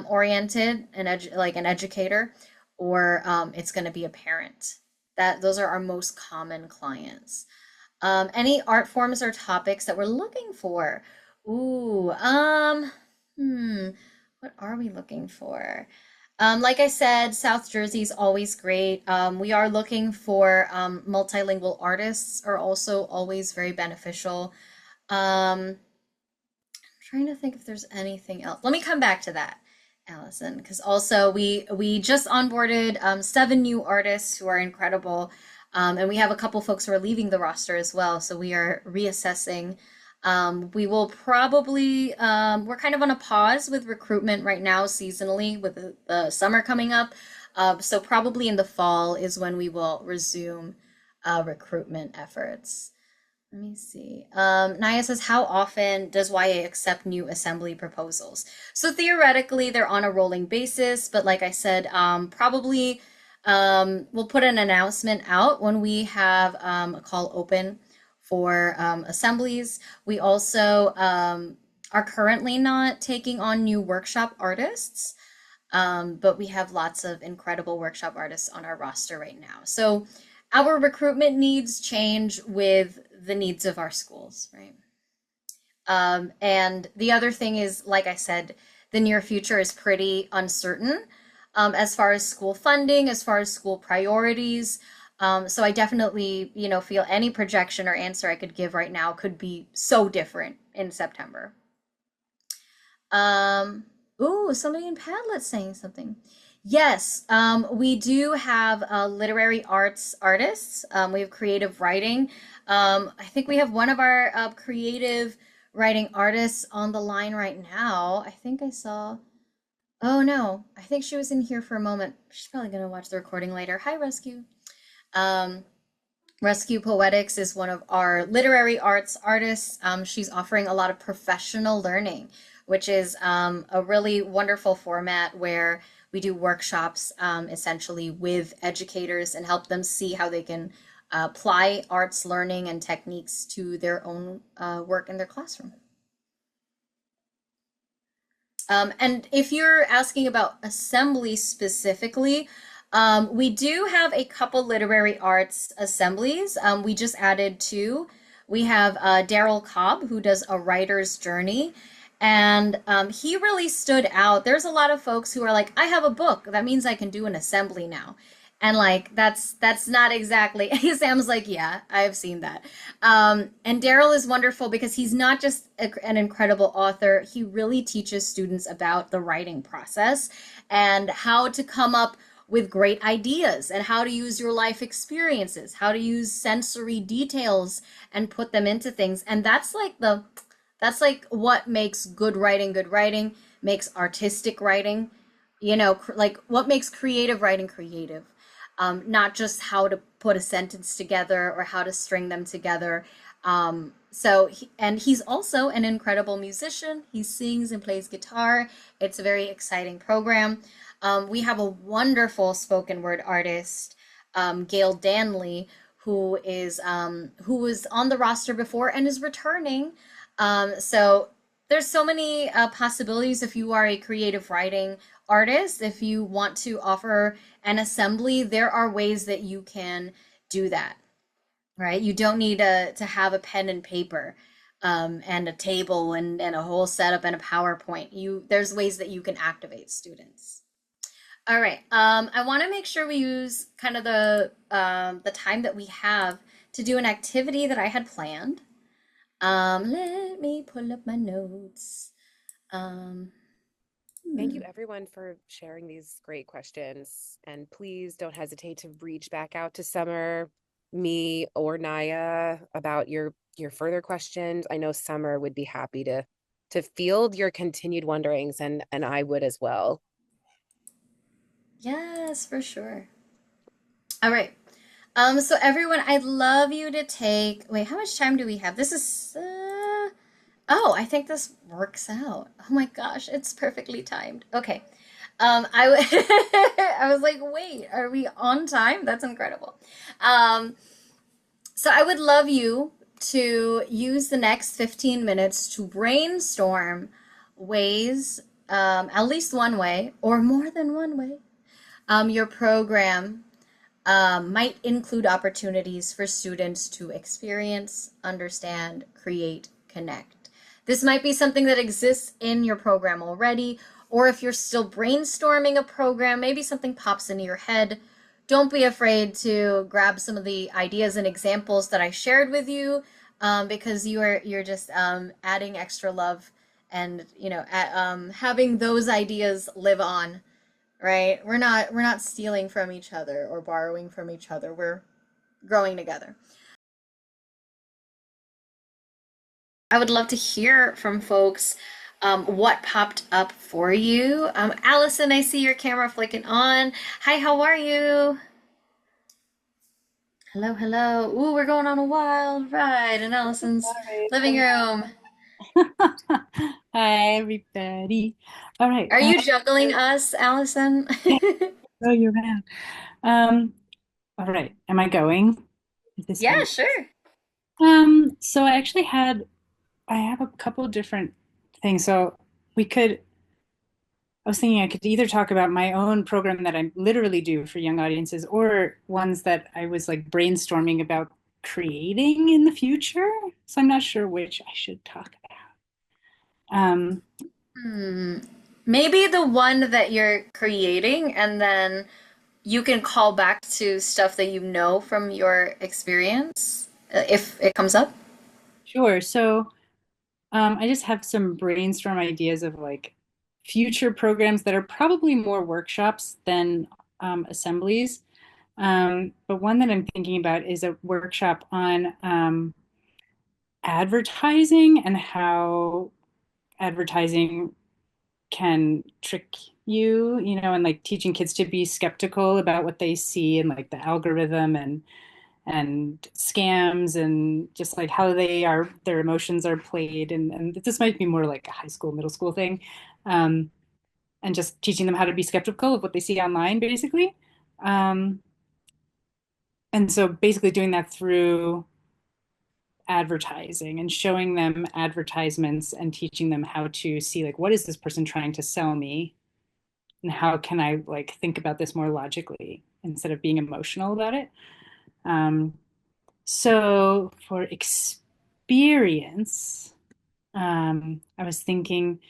Speaker 2: oriented and like an educator, or it's going to be a parent. Those are our most common clients. Any art forms or topics that we're looking for? Ooh, what are we looking for? Like I said, South Jersey is always great. We are looking for multilingual artists are also always very beneficial. I'm trying to think if there's anything else. Let me come back to that, Allison, because also we just onboarded 7 new artists who are incredible. And we have a couple folks who are leaving the roster as well. So we are reassessing. We will probably, we're kind of on a pause with recruitment right now seasonally with the summer coming up. So probably in the fall is when we will resume recruitment efforts. Let me see. Naya says, how often does YA accept new assembly proposals? So theoretically, they're on a rolling basis, but like I said, probably we'll put an announcement out when we have a call open for assemblies. We also are currently not taking on new workshop artists. But we have lots of incredible workshop artists on our roster right now. So our recruitment needs change with the needs of our schools, right? And the other thing is, like I said, the near future is pretty uncertain as far as school funding, as far as school priorities. So I definitely, feel any projection or answer I could give right now could be so different in September. Um, ooh, somebody in Padlet saying something. Yes, we do have literary arts artists. We have creative writing. I think we have one of our creative writing artists on the line right now. I think I saw. Oh no, I think she was in here for a moment. She's probably gonna watch the recording later. Hi, Rescue. Um, Rescue Poetics is one of our literary arts artists. She's offering a lot of professional learning, which is a really wonderful format where we do workshops essentially with educators and help them see how they can apply arts learning and techniques to their own work in their classroom. And if you're asking about assembly specifically, we do have a couple literary arts assemblies. We just added two. We have Daryl Cobb, who does a writer's journey. And he really stood out. There's a lot of folks who are like, I have a book. That means I can do an assembly now. And like that's not exactly. Sam's like, yeah, I've seen that. And Daryl is wonderful because he's not just an incredible author. He really teaches students about the writing process and how to come up with great ideas and how to use your life experiences, how to use sensory details and put them into things. And that's like what makes good writing, makes artistic writing, like what makes creative writing creative. Not just how to put a sentence together or how to string them together. And he's also an incredible musician. He sings and plays guitar. It's a very exciting program. We have a wonderful spoken word artist, Gail Danley, who was on the roster before and is returning. So there's so many possibilities if you are a creative writing artist. If you want to offer an assembly, there are ways that you can do that, right? You don't need to have a pen and paper and a table and a whole setup and a PowerPoint. There's ways that you can activate students. All right. I want to make sure we use kind of the time that we have to do an activity that I had planned. Let me pull up my notes. Um,
Speaker 1: Thank
Speaker 2: hmm.
Speaker 1: you, everyone, for sharing these great questions. And please don't hesitate to reach back out to Summer, me, or Naya about your further questions. I know Summer would be happy to field your continued wonderings, and I would as well.
Speaker 2: Yes, for sure. All right. So everyone, I'd love you to take, wait, how much time do we have? This is, oh, I think this works out. Oh my gosh, it's perfectly timed. Okay. I was like, wait, are we on time? That's incredible. Um, so I would love you to use the next 15 minutes to brainstorm ways, at least one way or more than one way, your program might include opportunities for students to experience, understand, create, connect. This might be something that exists in your program already, or if you're still brainstorming a program, maybe something pops into your head. Don't be afraid to grab some of the ideas and examples that I shared with you, because you're just adding extra love and having those ideas live on, right? We're not stealing from each other or borrowing from each other. We're growing together. I would love to hear from folks what popped up for you. Allison, I see your camera flicking on. Hi, how are you? Hello, hello. Ooh, we're going on a wild ride in Allison's
Speaker 4: Sorry.
Speaker 2: living room.
Speaker 4: Hi, everybody. All right.
Speaker 2: Are you juggling us, Allison?
Speaker 4: Oh, you're around. Um, all right. Am I going? Is this
Speaker 2: Yeah,
Speaker 4: going?
Speaker 2: sure.
Speaker 4: So I have a couple different things. So we could, I was thinking I could either talk about my own program that I literally do for young audiences or ones that I was like brainstorming about creating in the future. So I'm not sure which I should talk about.
Speaker 2: Hmm. Maybe the one that you're creating, and then you can call back to stuff that you know from your experience if it comes up.
Speaker 4: Sure. So I just have some brainstorm ideas of like future programs that are probably more workshops than assemblies. But one that I'm thinking about is a workshop on advertising and how advertising can trick you, and like teaching kids to be skeptical about what they see and like the algorithm and scams and just like how their emotions are played and this might be more like a high school, middle school thing. Um, and just teaching them how to be skeptical of what they see online, basically. Um, and so basically doing that through advertising and showing them advertisements and teaching them how to see like what is this person trying to sell me and how can I like think about this more logically instead of being emotional about it. um, so for experience, I was thinking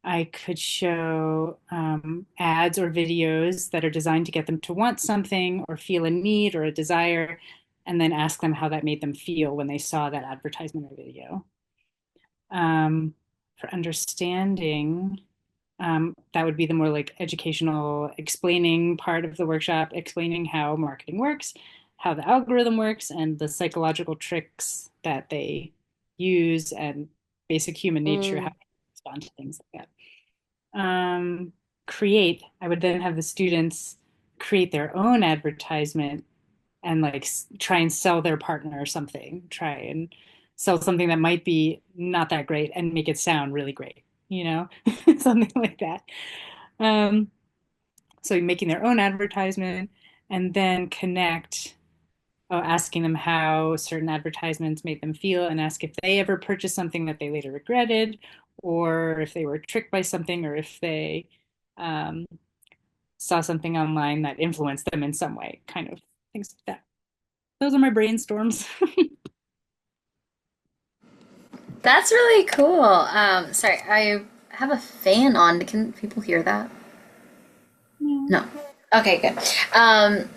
Speaker 4: I could show ads or videos that are designed to get them to want something or feel a need or a desire, and then ask them how that made them feel when they saw that advertisement or video. For understanding, that would be the more like educational explaining part of the workshop, explaining how marketing works, how the algorithm works, and the psychological tricks that they use, and basic human nature, how
Speaker 1: Mm,
Speaker 4: to respond to things like that. Create, I would then have the students create their own advertisement and like try and sell their partner or something, try and sell something that might be not that great and make it sound really great, you know, something like that. Um, so making their own advertisement and then connect, asking them how certain advertisements made them feel and ask if they ever purchased something that they later regretted or if they were tricked by something or if they um, saw something online that influenced them in some way, kind of things like that. Those are my brainstorms.
Speaker 2: That's really cool. Sorry, I have a fan on. Can people hear that?
Speaker 4: Yeah.
Speaker 2: No. Okay, good. Um,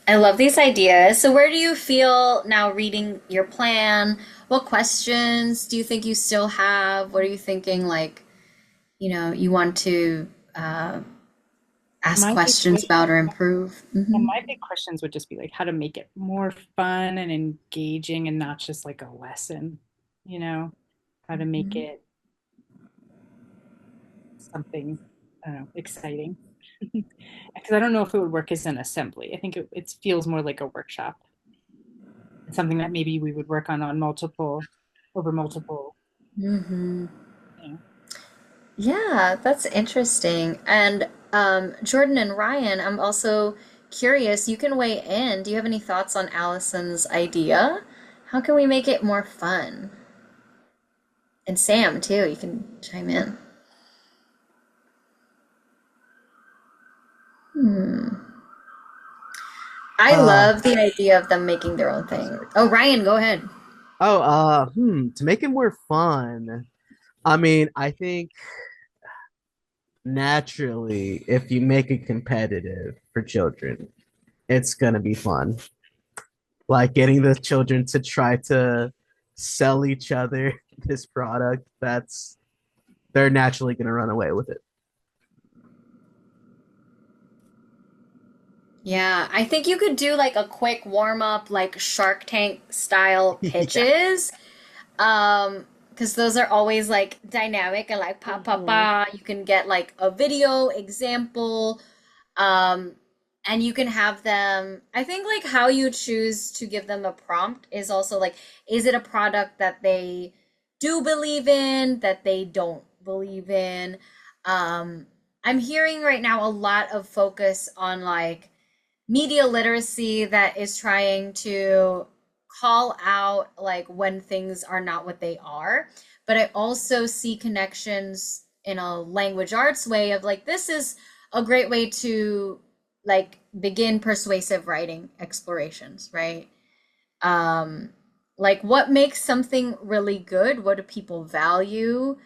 Speaker 2: I love these ideas. So, where do you feel now reading your plan? What questions do you think you still have? What are you thinking, like, you want to ask
Speaker 4: My big
Speaker 2: questions
Speaker 4: question,
Speaker 2: about or improve?
Speaker 4: and
Speaker 2: Hmm.
Speaker 4: my big questions would just be like how to make it more fun and engaging and not just like a lesson, you know, how to make it something, I don't know, exciting. Because I don't know if it would work as an assembly. I think it feels more like a workshop. It's something that maybe we would work on over multiple,
Speaker 2: Hmm.
Speaker 4: you know.
Speaker 2: Yeah, that's interesting. And Jordan and Ryan, I'm also curious. You can weigh in. Do you have any thoughts on Allison's idea? How can we make it more fun? And Sam, too, you can chime in. Hmm. I
Speaker 5: Uh,
Speaker 2: love the idea of them making their own
Speaker 5: oh,
Speaker 2: thing.
Speaker 5: sorry.
Speaker 2: Oh, Ryan, go ahead.
Speaker 5: To make it more fun, I think naturally, if you make it competitive for children, it's gonna be fun. Like getting the children to try to sell each other this product, they're naturally gonna run away with it.
Speaker 2: Yeah, I think you could do like a quick warm up, like Shark Tank style
Speaker 5: Yeah.
Speaker 2: pitches. Because those are always like dynamic and like pa pa
Speaker 1: mhm,
Speaker 2: pa. You can get like a video example, um, and you can have them. I think like how you choose to give them a prompt is also like, is it a product that they do believe in, that they don't believe in? Um, I'm hearing right now a lot of focus on like media literacy that is trying to call out like when things are not what they are. But I also see connections in a language arts way of like, this is a great way to like begin persuasive writing explorations, right? um like what makes something really good, what do people value,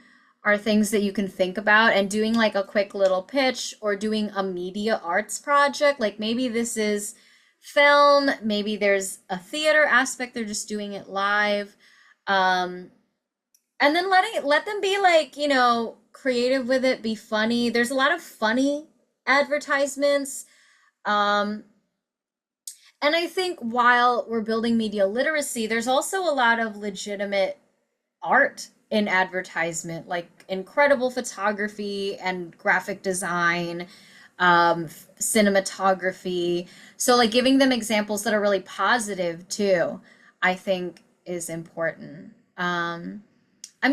Speaker 2: are things that you can think about, and doing like a quick little pitch or doing a media arts project, like maybe this is film, maybe there's a theater aspect, they're just doing it live. um and then let them be like, creative with it, be funny. There's a lot of funny advertisements. um and I think while we're building media literacy, there's also a lot of legitimate art in advertisement, like incredible photography and graphic design, cinematography. So, like, giving them examples that are really positive too, I think is important. I'm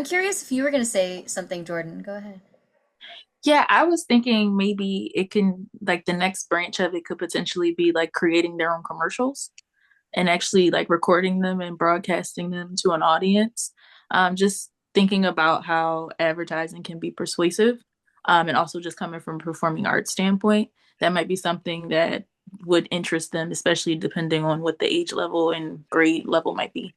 Speaker 2: curious if you were going to say something, Jordan. Go ahead.
Speaker 6: Yeah, I was thinking maybe it can, like, the next branch of it could potentially be like creating their own commercials and actually like recording them and broadcasting them to an audience. Just thinking about how advertising can be persuasive, and also just coming from a performing arts standpoint, that might be something that would interest them, especially depending on what the age level and grade level might be.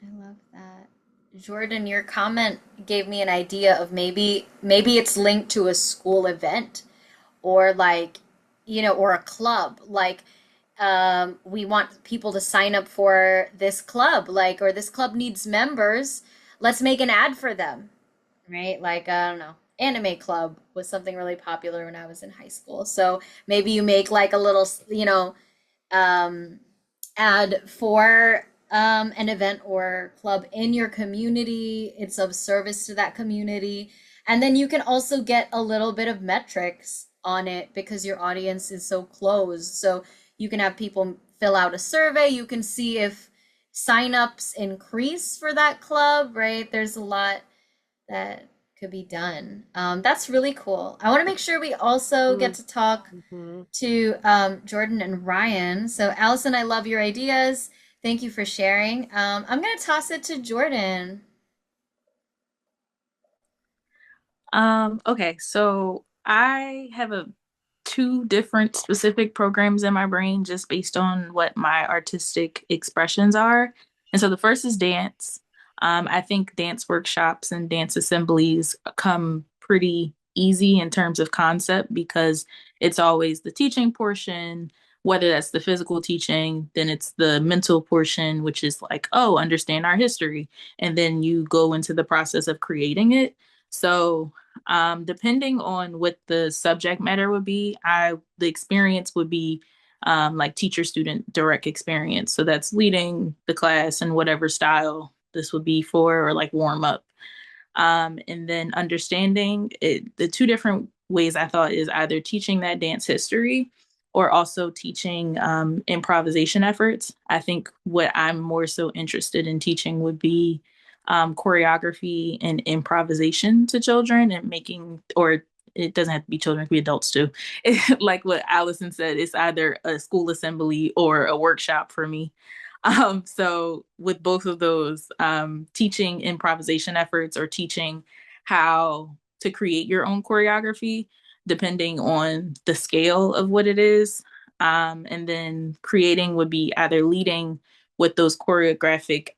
Speaker 2: I love that. Jordan, your comment gave me an idea of maybe it's linked to a school event, or like, or a club, like, we want people to sign up for this club, like, or this club needs members, let's make an ad for them, right? Like, I don't know, anime club was something really popular when I was in high school, so maybe you make like a little, um, ad for an event or club in your community. It's of service to that community. And then you can also get a little bit of metrics on it because your audience is so closed. So you can have people fill out a survey. You can see if signups increase for that club, right? There's a lot that could be done. That's really cool. I want to make sure we also get to talk
Speaker 1: Mm-hmm.
Speaker 2: to Jordan and Ryan. So, Allison, I love your ideas. Thank you for sharing. I'm going to toss it to Jordan.
Speaker 6: Okay, so I have a two different specific programs in my brain just based on what my artistic expressions are. And so the first is dance. I think dance workshops and dance assemblies come pretty easy in terms of concept because it's always the teaching portion, whether that's the physical teaching, then it's the mental portion, which is like, oh, understand our history. And then you go into the process of creating it. So depending on what the subject matter would be, the experience would be like teacher student direct experience. So that's leading the class in whatever style this would be for, or like warm up. And then understanding it, the two different ways I thought is either teaching that dance history or also teaching improvisation efforts. I think what I'm more so interested in teaching would be choreography and improvisation to children and making, or it doesn't have to be children, it can be adults too. Like what Allison said, it's either a school assembly or a workshop for me. So with both of those, teaching improvisation efforts or teaching how to create your own choreography, depending on the scale of what it is. And then creating would be either leading with those choreographic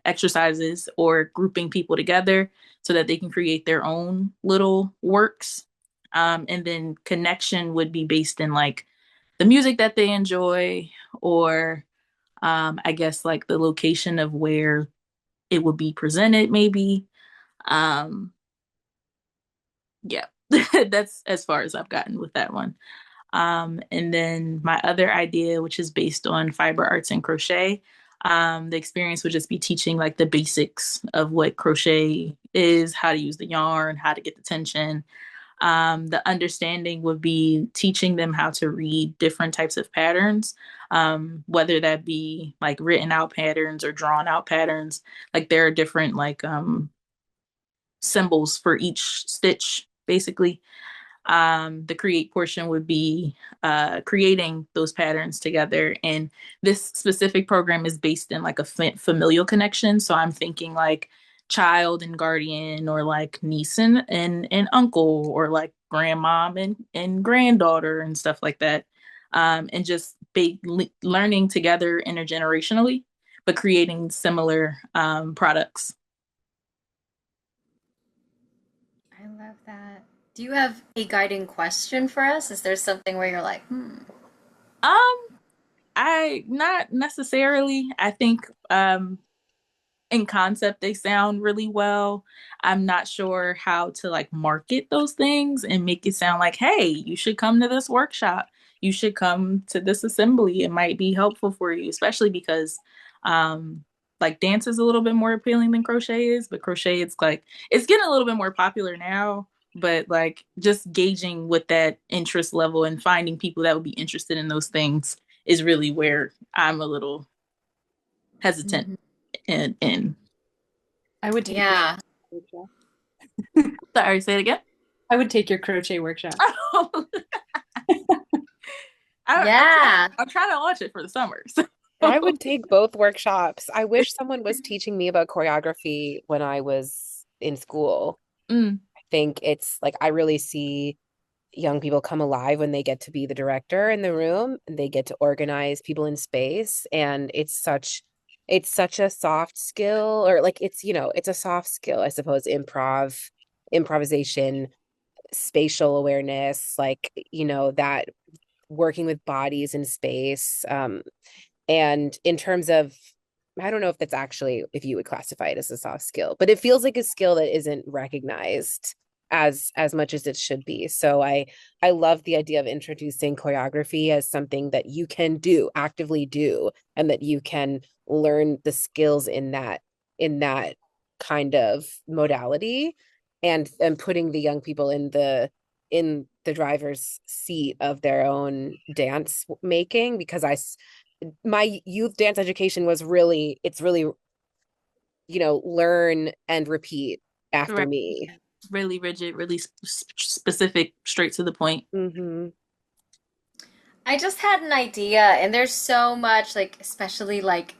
Speaker 6: exercises or grouping people together so that they can create their own little works. And then connection would be based in like the music that they enjoy, or I guess like the location of where it would be presented, maybe. Um, yeah, that's as far as I've gotten with that one. And then my other idea, which is based on fiber arts and crochet, the experience would just be teaching like the basics of what crochet is, how to use the yarn, how to get the tension. The understanding would be teaching them how to read different types of patterns, whether that be like written out patterns or drawn out patterns. Like there are different like symbols for each stitch, basically. The create portion would be creating those patterns together. And this specific program is based in like a familial connection. So I'm thinking like child and guardian, or like niece and uncle, or like grandmom and granddaughter and stuff like that. And just learning together intergenerationally, but creating similar products.
Speaker 2: I love that. Do you have a guiding question for us? Is there something where you're like, hmm?
Speaker 6: Um, I not necessarily. I think in concept they sound really well. I'm not sure how to like market those things and make it sound like, hey, you should come to this workshop. You should come to this assembly. It might be helpful for you, especially because like dance is a little bit more appealing than crochet is, but crochet it's like it's getting a little bit more popular now. But like just gauging with that interest level and finding people that would be interested in those things is really where I'm a little hesitant
Speaker 2: Mhm.
Speaker 6: in.
Speaker 4: I would take your
Speaker 2: Yeah.
Speaker 4: workshop.
Speaker 6: Sorry, say it again.
Speaker 4: I would take your crochet workshop.
Speaker 2: Yeah.
Speaker 6: I'm trying to launch it for the summer. So.
Speaker 1: I would take both workshops. I wish someone was teaching me about choreography when I was in school.
Speaker 6: Mm,
Speaker 1: I think it's like I really see young people come alive when they get to be the director in the room and they get to organize people in space. And it's such a soft skill, or like it's a soft skill, I suppose, improvisation, spatial awareness, like, that working with bodies in space. And in terms of, I don't know if that's actually, if you would classify it as a soft skill, but it feels like a skill that isn't recognized as much as it should be. So I love the idea of introducing choreography as something that you can do, actively do, and that you can learn the skills in that kind of modality, and putting the young people in the driver's seat of their own dance making, because my youth dance education was really, it's really, learn and repeat after
Speaker 6: right.
Speaker 1: me.
Speaker 6: Really rigid, really specific, straight to the point.
Speaker 1: Hmm.
Speaker 2: I just had an idea, and there's so much, like, especially like,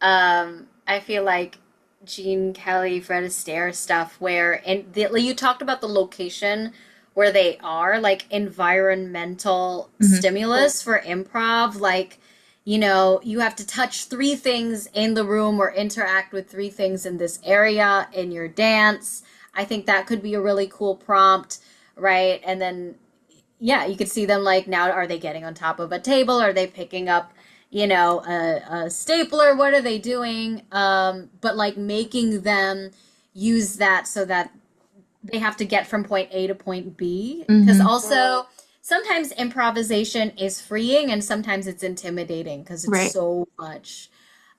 Speaker 2: I feel like Gene Kelly, Fred Astaire stuff, where like, you talked about the location where they are, like environmental
Speaker 6: Mm-hmm.
Speaker 2: stimulus for improv, like, you have to touch three things in the room or interact with three things in this area in your dance. I think that could be a really cool prompt, right? And then yeah, you could see them like now are they getting on top of a table? Are they picking up, a stapler? What are they doing? But like making them use that so that they have to get from point A to point B. Because
Speaker 6: Mm-hmm.
Speaker 2: also sometimes improvisation is freeing and sometimes it's intimidating because it's
Speaker 6: Right.
Speaker 2: so much.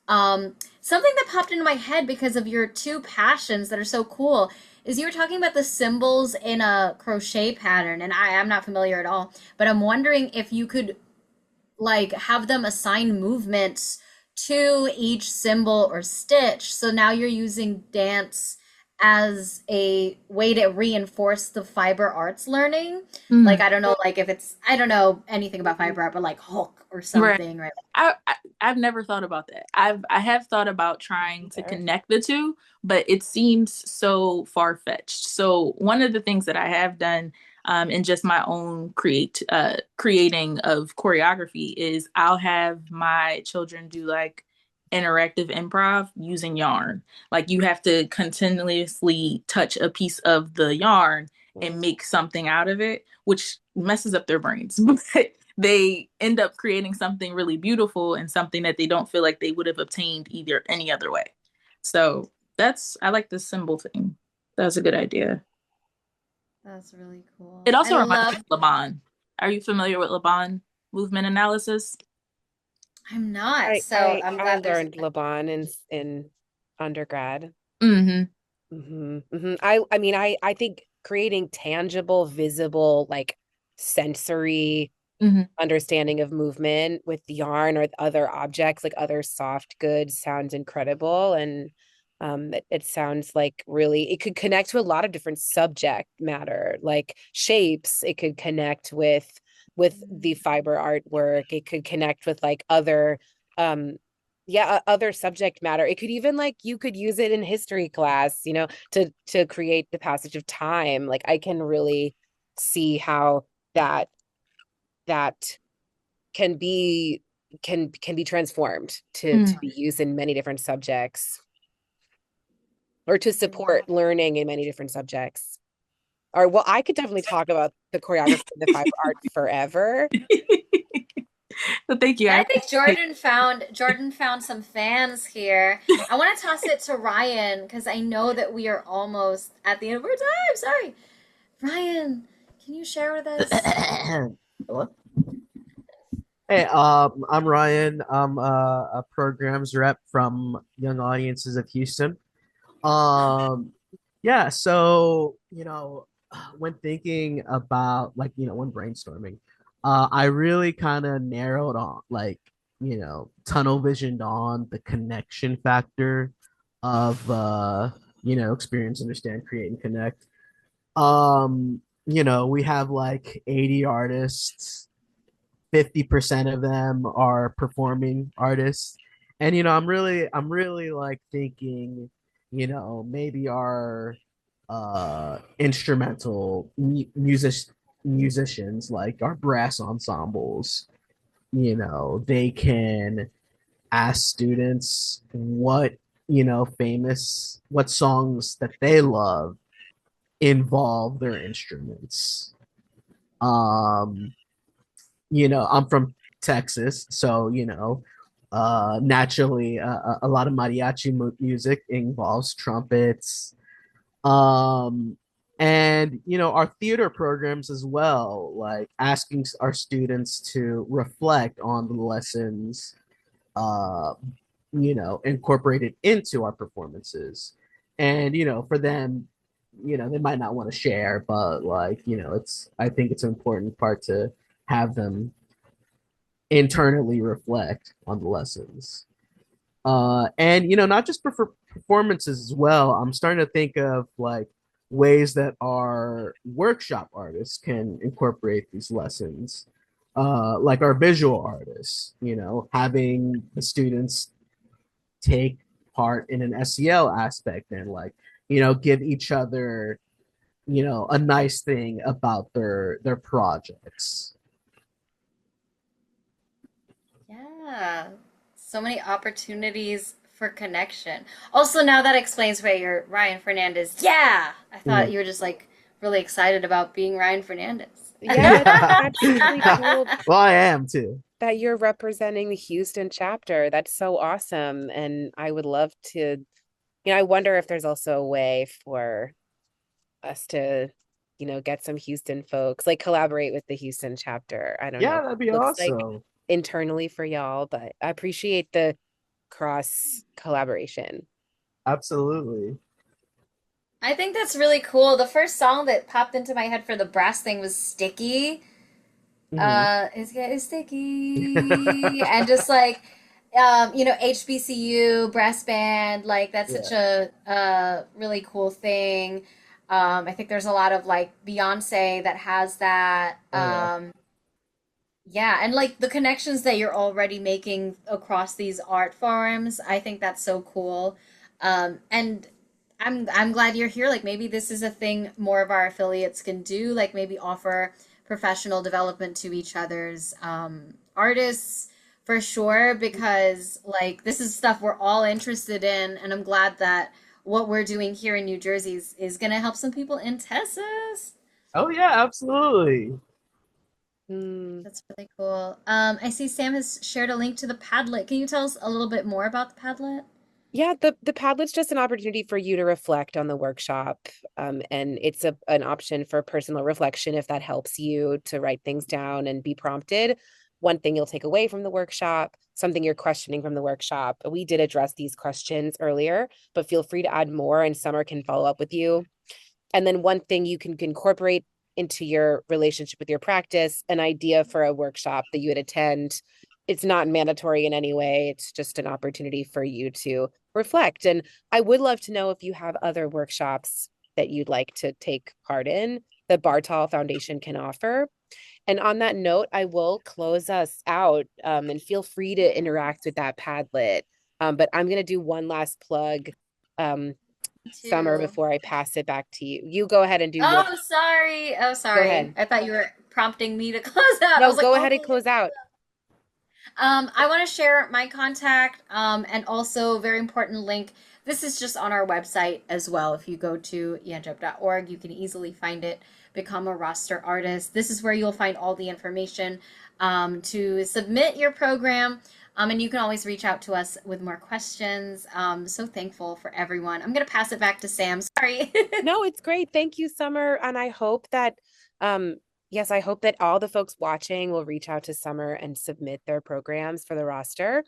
Speaker 2: Something that popped into my head because of your two passions that are so cool is you were talking about the symbols in a crochet pattern, and I am not familiar at all, but I'm wondering if you could like have them assign movements to each symbol or stitch. So now you're using dance as a way to reinforce the fiber arts learning. Like
Speaker 6: Mm,
Speaker 2: I don't know, like if it's I don't know anything about fiber art, but like hook or
Speaker 6: right.
Speaker 2: something, right?
Speaker 6: I've never thought about that. I have thought about trying to
Speaker 1: Either.
Speaker 6: connect the two, but it seems so far-fetched. So one of the things that I have done in just my own creating of choreography is I'll have my children do like interactive improv using yarn. Like you have to continuously touch a piece of the yarn and make something out of it, which messes up their brains. But they end up creating something really beautiful and something that they don't feel like they would have obtained either any other way. So I like the symbol thing. That was a good idea.
Speaker 2: That's really
Speaker 6: It
Speaker 2: cool. I
Speaker 6: also reminds me
Speaker 2: love
Speaker 6: of Laban. Are you familiar with Laban movement analysis?
Speaker 2: I'm not,
Speaker 1: I
Speaker 2: so
Speaker 1: I
Speaker 2: I'm
Speaker 1: I
Speaker 2: glad there's
Speaker 1: learned Laban in undergrad.
Speaker 6: Mm-hmm.
Speaker 1: I mean, I think creating tangible, visible, like sensory
Speaker 6: Mm-hmm.
Speaker 1: understanding of movement with yarn or other objects, like other soft goods, sounds incredible. And it sounds like really, it could connect to a lot of different subject matter, like shapes. It could connect with the fiber artwork. It could connect with like other um yeah, other subject matter. It could even like you could use it in history class, to create the passage of time. Like I can really see how that that can be can be transformed to
Speaker 6: Mm.
Speaker 1: be used in many different subjects or to support learning in many different subjects. Or well, I could definitely talk about the choreography of the fiber art forever.
Speaker 6: So thank you.
Speaker 2: And
Speaker 6: I
Speaker 2: I think
Speaker 6: appreciate
Speaker 2: Jordan found some fans here. I want to toss it to Ryan because I know that we are almost at the end of our time. Sorry. Ryan, can you share with us?
Speaker 5: Hello? Hey, I'm Ryan. I'm a programs rep from Young Audiences of Houston. Um, yeah, so when thinking about like when brainstorming, I really kind of narrowed on like tunnel visioned on the connection factor of experience, understand, create, and connect. We have like 80 artists. 50% of them are performing artists. And I'm really like thinking, maybe our instrumental musicians, like our brass ensembles, they can ask students what songs that they love involve their instruments. Um, I'm from Texas, so naturally, a lot of mariachi music involves trumpets, um, and our theater programs as well, like asking our students to reflect on the lessons, uh, incorporated into our performances, and for them, they might not want to share, but like it's I think it's an important part to have them internally reflect on the lessons. And not just for performances as well. I'm starting to think of like ways that our workshop artists can incorporate these lessons. Like our visual artists, having the students take part in an SEL aspect and like, give each other, a nice thing about their projects.
Speaker 2: Yeah, so many opportunities for connection. Also, now that explains why you're Ryan Fernandez. Yeah, I thought
Speaker 5: Mm.
Speaker 2: you were just like really excited about being Ryan Fernandez.
Speaker 1: Yeah, that's really cool
Speaker 5: Well, I am too.
Speaker 1: that you're representing the Houston chapter. That's so awesome. And I would love to, I wonder if there's also a way for us to, get some Houston folks, like collaborate with the Houston chapter. I don't know
Speaker 5: Yeah,
Speaker 1: what
Speaker 5: that'd be
Speaker 1: it looks like
Speaker 5: awesome.
Speaker 1: internally for y'all, but I appreciate the cross collaboration.
Speaker 5: Absolutely.
Speaker 2: I think that's really cool. The first song that popped into my head for the brass thing was Sticky.
Speaker 5: Mhm.
Speaker 2: It's getting sticky. And just like HBCU brass band, like that's such
Speaker 5: Yeah.
Speaker 2: a really cool thing. I think there's a lot of like Beyonce that has that.
Speaker 5: Oh yeah.
Speaker 2: Yeah, and like the connections that you're already making across these art forums, I think that's so cool. And I'm glad you're here. Like maybe this is a thing more of our affiliates can do, like maybe offer professional development to each other's artists for sure, because like this is stuff we're all interested in, and I'm glad that what we're doing here in New Jersey is gonna help some people in Texas.
Speaker 5: Oh yeah, absolutely.
Speaker 1: Hmm.
Speaker 2: That's really cool. I see Sam has shared a link to the Padlet. Can you tell us a little bit more about the Padlet?
Speaker 1: Yeah, the Padlet's just an opportunity for you to reflect on the workshop. And it's an option for personal reflection if that helps you to write things down and be prompted. One thing you'll take away from the workshop, something you're questioning from the workshop. We did address these questions earlier, but feel free to add more and Summer can follow up with you. And then one thing you can incorporate into your relationship with your practice, an idea for a workshop that you would attend. It's not mandatory in any way. It's just an opportunity for you to reflect. And I would love to know if you have other workshops that you'd like to take part in that Bartol Foundation can offer. And on that note, I will close us out, and feel free to interact with that Padlet. But I'm going to do one last plug, um, Summer,
Speaker 2: Too.
Speaker 1: before I pass it back to you. You go ahead and do your,
Speaker 2: Oh, sorry. Oh,
Speaker 1: go
Speaker 2: sorry.
Speaker 1: ahead.
Speaker 2: I thought you were prompting me to close out. I
Speaker 1: No,
Speaker 2: was like,
Speaker 1: go
Speaker 2: oh,
Speaker 1: ahead and close out.
Speaker 2: I want to share my contact, and also very important link. This is just on our website as well. If you go to yanjup.org, you can easily find it. Become a roster artist. This is where you'll find all the information to submit your program. And you can always reach out to us with more questions. So thankful for everyone. I'm going to pass it back to Sam. Sorry.
Speaker 1: No, it's great. Thank you, Summer. And I hope that, um, yes, I hope that all the folks watching will reach out to Summer and submit their programs for the roster.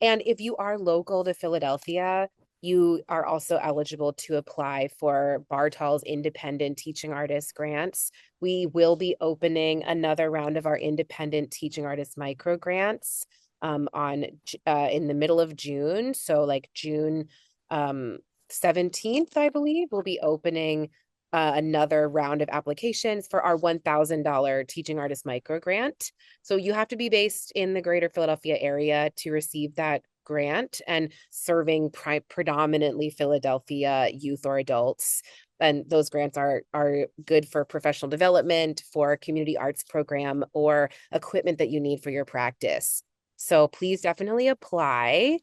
Speaker 1: And if you are local to Philadelphia, you are also eligible to apply for Bartol's Independent Teaching Artist grants. We will be opening another round of our Independent Teaching Artist micro grants on in the middle of June. So like June um 17th, I believe, we'll be opening another round of applications for our $1,000 Teaching Artist Micro Grant. So you have to be based in the greater Philadelphia area to receive that grant and serving predominantly Philadelphia youth or adults. And those grants are good for professional development, for community arts program, or equipment that you need for your practice. So please definitely apply.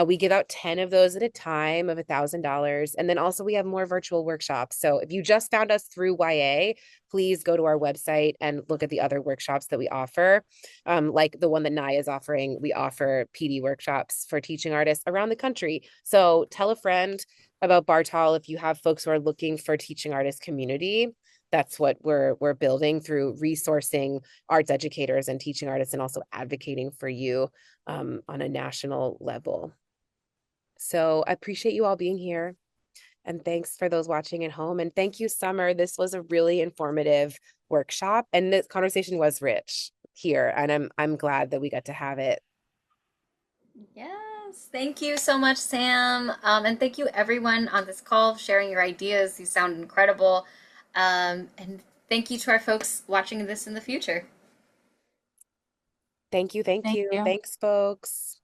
Speaker 1: We give out 10 of those at a time of $1,000. And then also we have more virtual workshops. So if you just found us through YA, please go to our website and look at the other workshops that we offer. Like the one that Naya is offering, we offer PD workshops for teaching artists around the country. So tell a friend about Bartol if you have folks who are looking for teaching artist community. That's what we're building through resourcing arts educators and teaching artists, and also advocating for you on a national level. So I appreciate you all being here. And thanks for those watching at home. And thank you, Summer. This was a really informative workshop, and this conversation was rich here. And I'm glad that we got to have it.
Speaker 2: Yes, thank you so much, Sam. And thank you, everyone on this call, for sharing your ideas. You sound incredible. And thank you to our folks watching this in the future.
Speaker 1: Thank you. Thank
Speaker 6: Thank
Speaker 1: you.
Speaker 6: you.
Speaker 1: Thanks, folks.